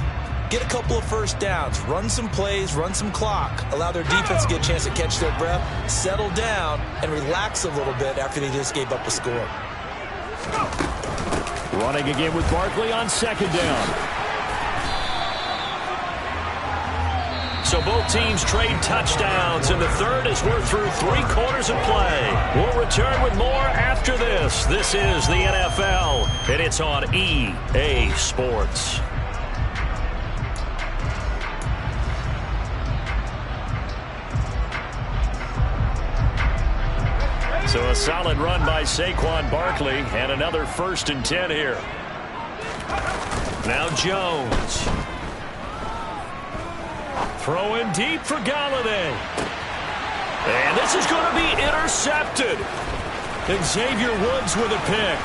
get a couple of first downs, run some plays, run some clock, allow their defense to get a chance to catch their breath, settle down, and relax a little bit after they just gave up a score. Running again with Barkley on 2nd down. So both teams trade touchdowns in the third as we're through 3 quarters of play. We'll return with more after this. This is the NFL, and it's on EA Sports. So a solid run by Saquon Barkley and another 1st and 10 here. Now Jones. Throwing deep for Galladay. And this is going to be intercepted. And Xavier Woods with a pick.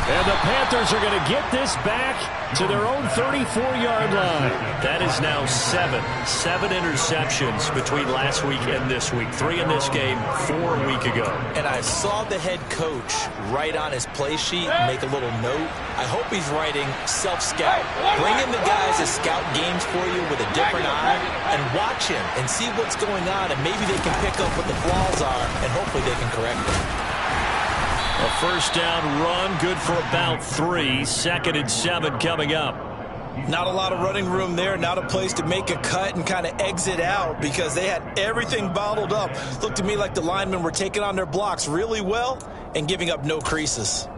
And the Panthers are going to get this back to their own 34-yard line. That is now 7 interceptions between last week and this week. 3 in this game, 4 a week ago. And I saw the head coach write on his play sheet, make a little note. I hope he's writing self-scout. Bring in the guys to scout games for you with a different eye and watch him and see what's going on, and maybe they can pick up what the flaws are, and hopefully they can correct them. A 1st down run, good for about 3. 2nd and 7 coming up. Not a lot of running room there, not a place to make a cut and kind of exit out because they had everything bottled up. Looked to me like the linemen were taking on their blocks really well and giving up no creases.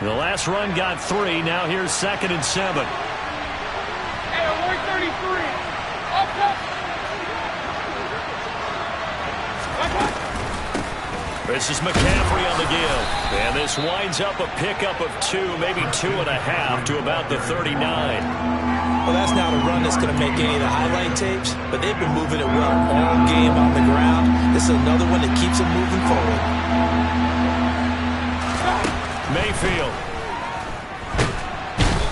The last run got 3. Now here's 2nd and 7. Hey, 133. Up, up. This is McCaffrey on the give. And this winds up a pickup of 2, maybe 2.5 to about the 39. Well, that's not a run that's going to make any of the highlight tapes, but they've been moving it well all game on the ground. This is another one that keeps them moving forward. Mayfield.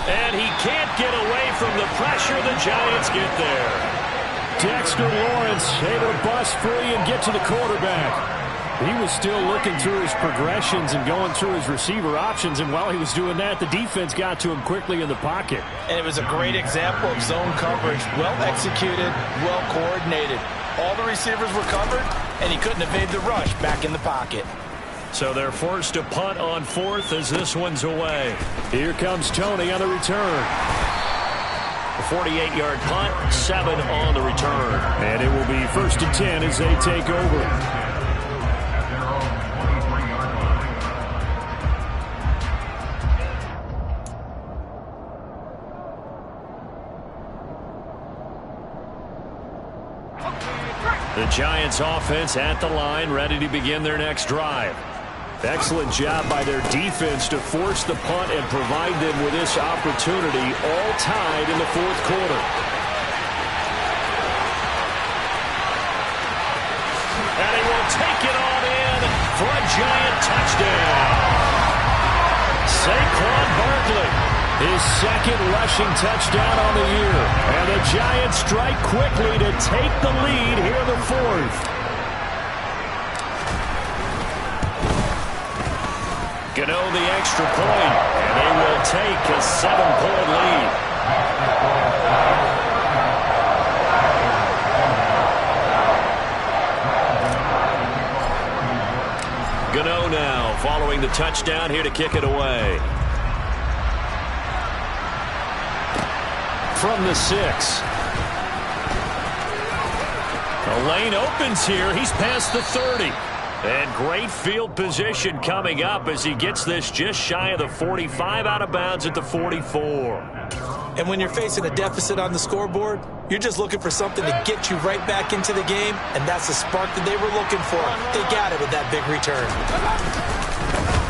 And he can't get away from the pressure. The Giants get there. Dexter Lawrence able to bust free and get to the quarterback. He was still looking through his progressions and going through his receiver options, and while he was doing that, the defense got to him quickly in the pocket. And it was a great example of zone coverage. Well executed, well coordinated. All the receivers were covered, and he couldn't evade the rush back in the pocket. So they're forced to punt on 4th as this one's away. Here comes Tony on the return. A 48-yard punt, 7 on the return. And it will be 1st and 10 as they take over. The Giants offense at the line, ready to begin their next drive. Excellent job by their defense to force the punt and provide them with this opportunity, all tied in the 4th quarter. And he will take it on in for a Giant touchdown. Saquon Barkley. His 2nd rushing touchdown on the year. And the Giants strike quickly to take the lead here in the 4th. Gano the extra point, and they will take a 7-point lead. Gano now following the touchdown here to kick it away. From the 6. The lane opens here. He's past the 30. And great field position coming up as he gets this just shy of the 45, out of bounds at the 44. And when you're facing a deficit on the scoreboard, you're just looking for something to get you right back into the game, and that's the spark that they were looking for. They got it with that big return.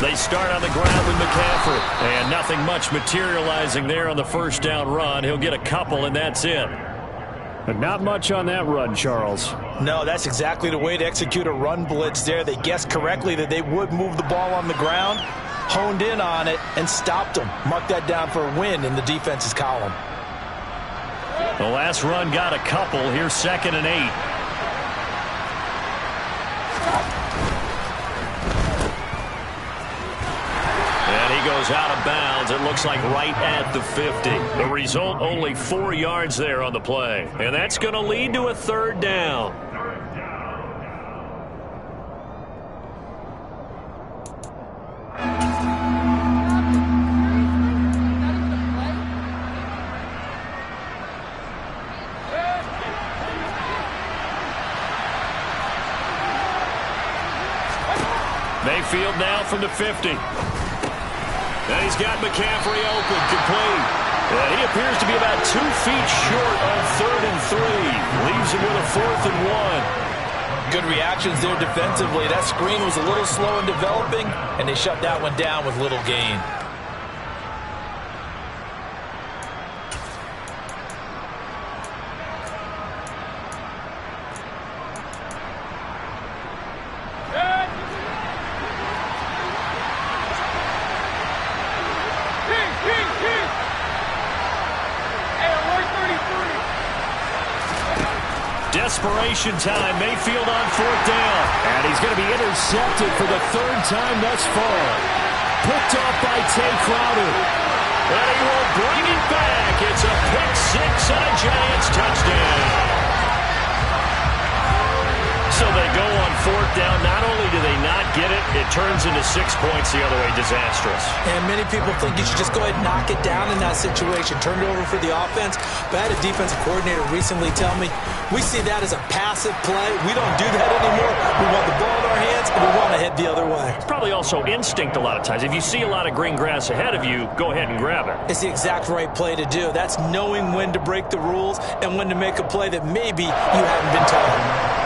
They start on the ground with McCaffrey, and nothing much materializing there on the 1st down run. He'll get a couple, and that's it. But not much on that run, Charles. No, that's exactly the way to execute a run blitz there. They guessed correctly that they would move the ball on the ground, honed in on it, and stopped them. Mark that down for a win in the defense's column. The last run got a couple. Here's 2nd and 8. Goes out of bounds. It looks like right at the 50. The result, only 4 yards there on the play. And that's going to lead to a 3rd down. Mayfield now from the 50. And he's got McCaffrey open, complete. And he appears to be about 2 feet short on 3rd and 3. Leaves him with a 4th and 1. Good reactions there defensively. That screen was a little slow in developing, and they shut that one down with little gain. Desperation time. Mayfield on 4th down. And he's going to be intercepted for the 3rd time thus far. Picked off by Tay Crowder. And he will bring it back. It's a pick 6 and a Giants touchdown. So they go on fourth down. Not only do they not get it, it turns into 6 points the other way. Disastrous. And many people think you should just go ahead and knock it down in that situation. Turn it over for the offense. But I had a defensive coordinator recently tell me, we see that as a passive play. We don't do that anymore. We want the ball in our hands, and we want to head the other way. It's probably also instinct a lot of times. If you see a lot of green grass ahead of you, go ahead and grab it. It's the exact right play to do. That's knowing when to break the rules and when to make a play that maybe you haven't been taught.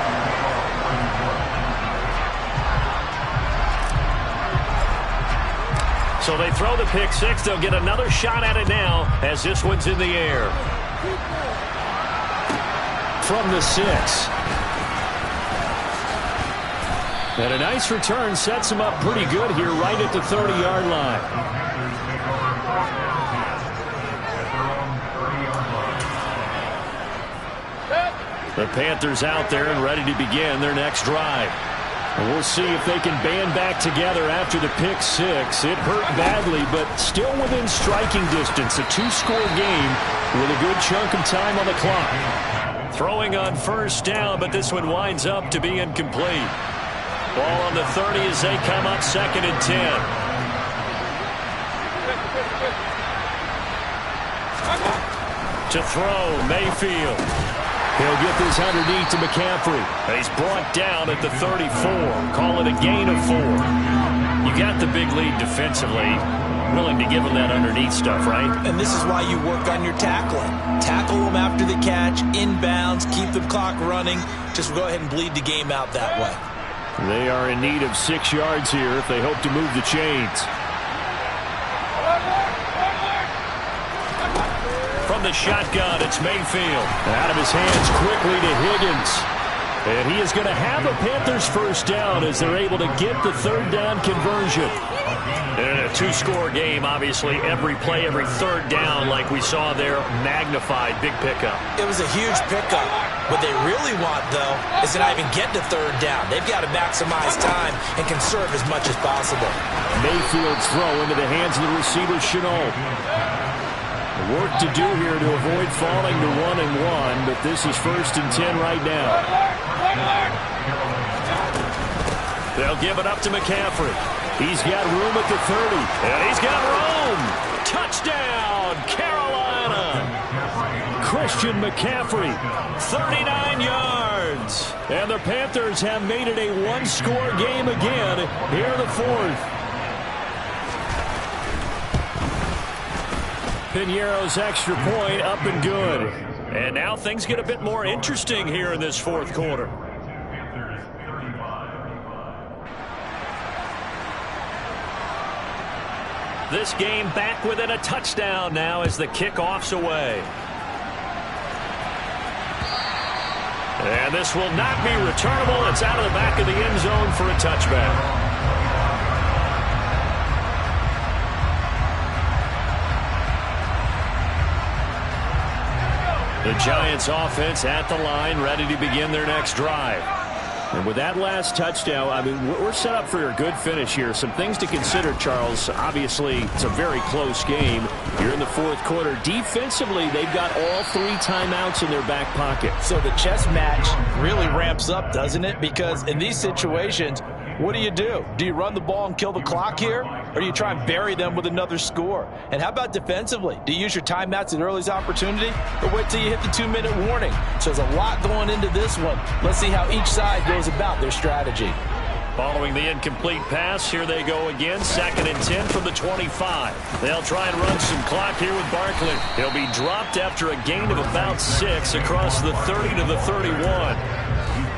So they throw the pick six. They'll get another shot at it now as this one's in the air. From the 6. And a nice return sets him up pretty good here right at the 30-yard line. The Panthers out there and ready to begin their next drive. And we'll see if they can band back together after the pick six. It hurt badly, but still within striking distance. A 2-score game with a good chunk of time on the clock. Throwing on first down, but this one winds up to be incomplete. Ball on the 30 as they come up 2nd and 10. To throw, Mayfield. He'll get this underneath to McCaffrey. He's brought down at the 34. Call it a gain of 4. You got the big lead defensively. Willing to give him that underneath stuff, right? And this is why you work on your tackling. Tackle them after the catch, inbounds, keep the clock running. Just go ahead and bleed the game out that way. They are in need of 6 yards here if they hope to move the chains. From the shotgun, it's Mayfield. Out of his hands quickly to Higgins. And he is going to have a Panthers first down as they're able to get the 3rd down conversion. And a 2-score game, obviously, every play, every 3rd down, like we saw there, magnified, big pickup. It was a huge pickup. What they really want, though, is to not even get to 3rd down. They've got to maximize time and conserve as much as possible. Mayfield's throw into the hands of the receiver, Chenault. Work to do here to avoid falling to 1-1, but this is 1st and 10 right now. They'll give it up to McCaffrey. He's got room at the 30, and he's got room. Touchdown, Carolina. Christian McCaffrey, 39 yards. And the Panthers have made it a 1-score game again here in the 4th. Piñeiro's extra point up and good. And now things get a bit more interesting here in this 4th quarter. This game back within a touchdown now as the kickoff's away. And this will not be returnable. It's out of the back of the end zone for a touchback. The Giants offense at the line, ready to begin their next drive. And with that last touchdown, I mean, we're set up for a good finish here. Some things to consider, Charles. Obviously, it's a very close game. You're in the 4th quarter. Defensively, they've got all 3 timeouts in their back pocket. So the chess match really ramps up, doesn't it? Because in these situations, what do? Do you run the ball and kill the clock here? Or do you try and bury them with another score? And how about defensively? Do you use your timeouts at earliest opportunity? Or wait till you hit the 2-minute warning? So there's a lot going into this one. Let's see how each side goes about their strategy. Following the incomplete pass, here they go again. 2nd and 10 from the 25. They'll try and run some clock here with Barkley. He'll be dropped after a gain of about 6 across the 30 to the 31.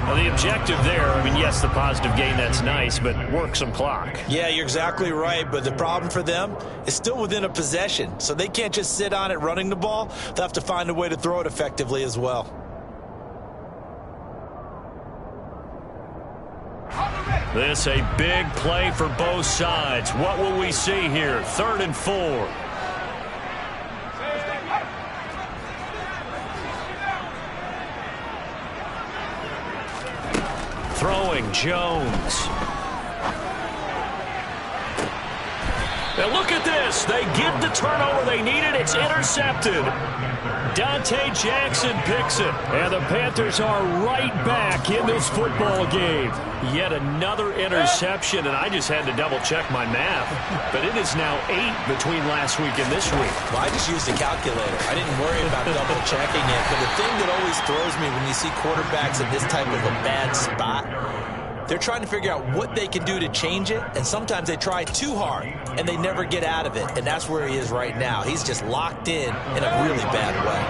Well, the objective there, I mean, yes, the positive gain, that's nice, but work some clock. Yeah, you're exactly right, but the problem for them is still within a possession, so they can't just sit on it running the ball. They'll have to find a way to throw it effectively as well. This a big play for both sides. What will we see here? 3rd and 4. Throwing Jones. And look at this. They get the turnover they needed. It's intercepted. Dante Jackson picks it. And the Panthers are right back in this football game. Yet another interception, and I just had to double-check my math. But it is now 8 between last week and this week. Well, I just used a calculator. I didn't worry about double-checking it. But the thing that always throws me when you see quarterbacks in this type of a bad spot, they're trying to figure out what they can do to change it, and sometimes they try too hard, and they never get out of it, and that's where he is right now. He's just locked in a really bad way.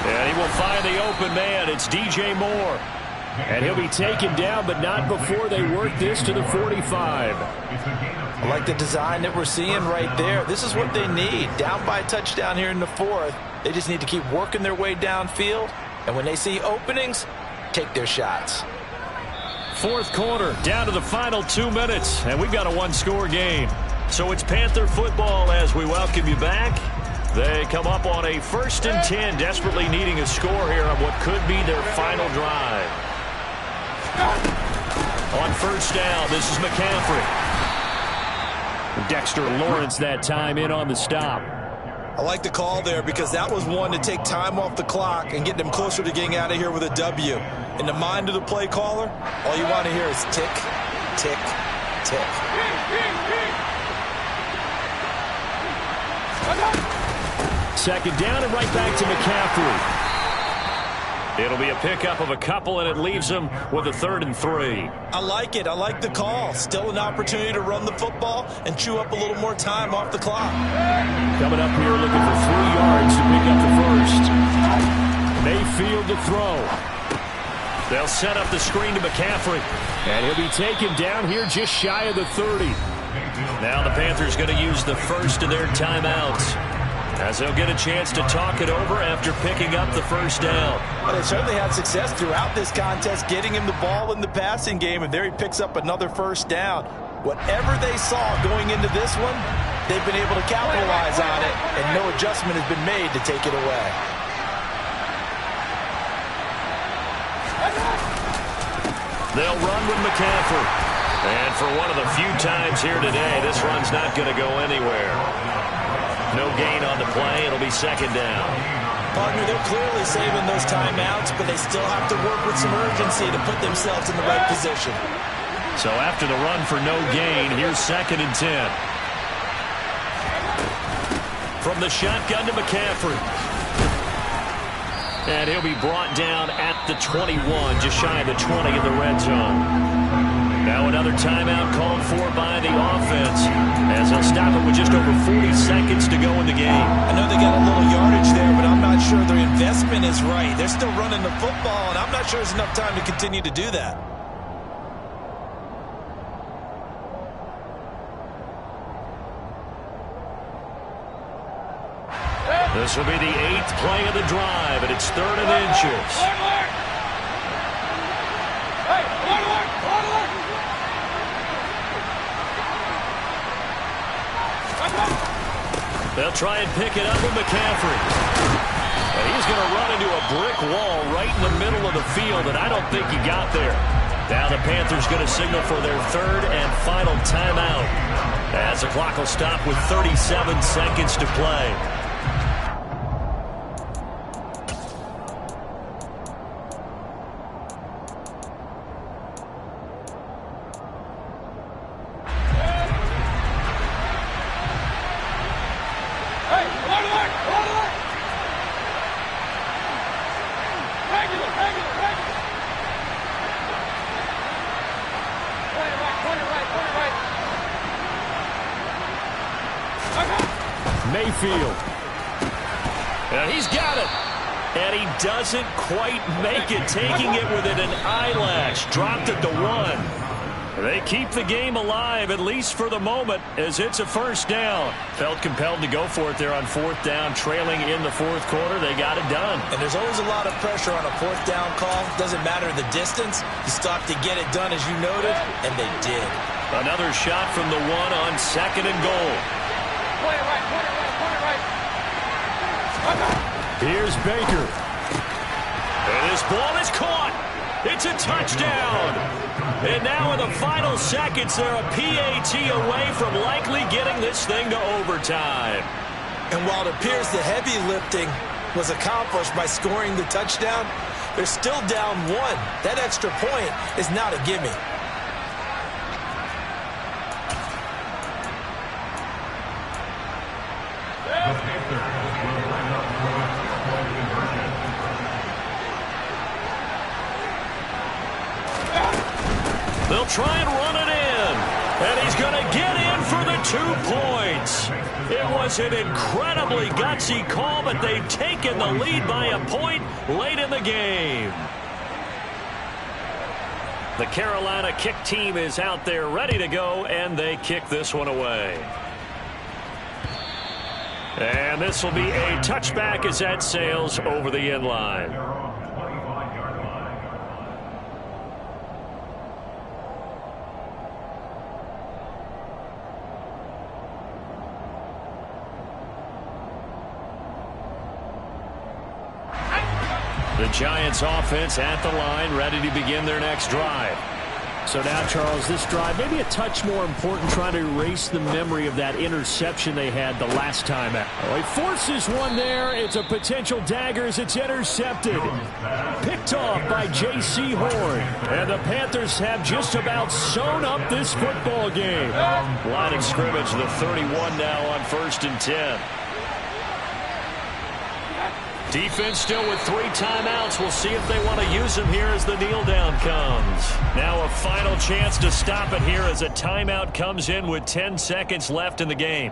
And he will find the open man. It's DJ Moore. And he'll be taken down, but not before they work this to the 45. I like the design that we're seeing right there. This is what they need. Down by a touchdown here in the 4th. They just need to keep working their way downfield. And when they see openings, take their shots. 4th quarter, down to the final 2 minutes. And we've got a one-score game. So it's Panther football as we welcome you back. They come up on a 1st and 10, desperately needing a score here on what could be their final drive. On 1st down, this is McCaffrey. Dexter Lawrence that time in on the stop. I like the call there because that was one to take time off the clock and get them closer to getting out of here with a W. In the mind of the play caller, all you want to hear is tick, tick, tick. 2nd down and right back to McCaffrey. It'll be a pickup of a couple, and it leaves them with a 3rd and 3. I like it. I like the call. Still an opportunity to run the football and chew up a little more time off the clock. Coming up here looking for 3 yards to pick up the 1st. Mayfield to throw. They'll set up the screen to McCaffrey. And he'll be taken down here just shy of the 30. Now the Panthers going to use the first of their timeouts, as they'll get a chance to talk it over after picking up the 1st down. Well, they certainly had success throughout this contest, getting him the ball in the passing game, and there he picks up another 1st down. Whatever they saw going into this one, they've been able to capitalize on it, and no adjustment has been made to take it away. They'll run with McCaffrey. And for one of the few times here today, this run's not going to go anywhere. No gain on the play. It'll be 2nd down. Partner, they're clearly saving those timeouts, but they still have to work with some urgency to put themselves in the right position. So after the run for no gain, here's 2nd and 10. From the shotgun to McCaffrey. And he'll be brought down at the 21, just shy of the 20 in the red zone. Now another timeout called for by the offense, as they'll stop it with just over 40 seconds to go in the game. I know they got a little yardage there, but I'm not sure their investment is right. They're still running the football, and I'm not sure there's enough time to continue to do that. This will be the 8th play of the drive, and it's 3rd and inches. They'll try and pick it up with McCaffrey. And he's going to run into a brick wall right in the middle of the field, and I don't think he got there. Now the Panthers going to signal for their 3rd and final timeout, as the clock will stop with 37 seconds to play. Mayfield. And he's got it. And he doesn't quite make it, taking it within an eyelash. Dropped it to 1. They keep the game alive, at least for the moment, as it's a 1st down. Felt compelled to go for it there on 4th down, trailing in the 4th quarter. They got it done. And there's always a lot of pressure on a 4th down call. Doesn't matter the distance. You stop to get it done, as you noted, and they did. Another shot from the 1 on 2nd and goal. Point it right, point it right, point it right. Here's Baker. And this This ball is caught. It's a touchdown. And now in the final seconds, they're a PAT away from likely getting this thing to overtime. And while it appears the heavy lifting was accomplished by scoring the touchdown, they're still down 1. That extra point is not a gimme. The Panthers will line up for the 2-point conversion. They'll try and run it in. And he's going to get in for the 2 points. It was an incredibly gutsy call, but they've taken the lead by a point late in the game. The Carolina kick team is out there ready to go, and they kick this one away. And this will be a touchback as that sails over the end line. They're on the 25-yard line. The Giants offense at the line, ready to begin their next drive. So now, Charles, this drive maybe a touch more important, trying to erase the memory of that interception they had the last time out. Oh, he forces one there. It's a potential dagger as it's intercepted. Picked off by J.C. Horn. And the Panthers have just about sewn up this football game. Line of scrimmage, the 31 now on 1st and 10. Defense still with 3 timeouts. We'll see if they want to use them here as the kneel down comes. Now a final chance to stop it here as a timeout comes in with 10 seconds left in the game.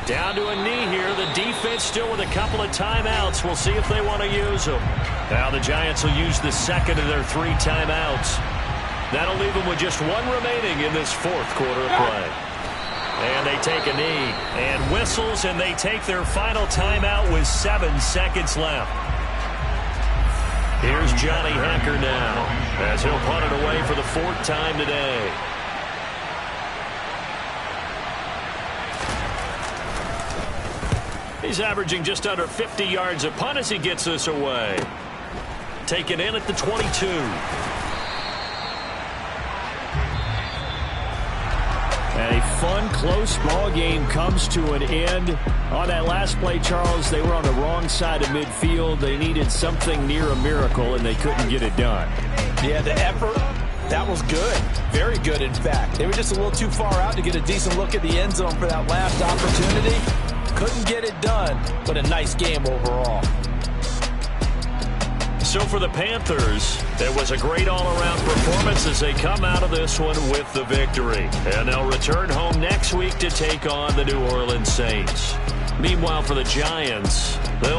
Down to a knee here. The defense still with a couple of timeouts. We'll see if they want to use them. Now the Giants will use the second of their 3 timeouts. That'll leave them with just 1 remaining in this 4th quarter of play. And they take a knee and whistles, and they take their final timeout with 7 seconds left. Here's Johnny Hecker now as he'll punt it away for the 4th time today. He's averaging just under 50 yards a punt as he gets this away. Taken in at the 22. And a fun, close ball game comes to an end. On that last play, Charles, they were on the wrong side of midfield. They needed something near a miracle, and they couldn't get it done. Yeah, the effort, that was good. Very good, in fact. They were just a little too far out to get a decent look at the end zone for that last opportunity. Couldn't get it done, but a nice game overall. So for the Panthers, it was a great all-around performance as they come out of this one with the victory. And they'll return home next week to take on the New Orleans Saints. Meanwhile, for the Giants, they'll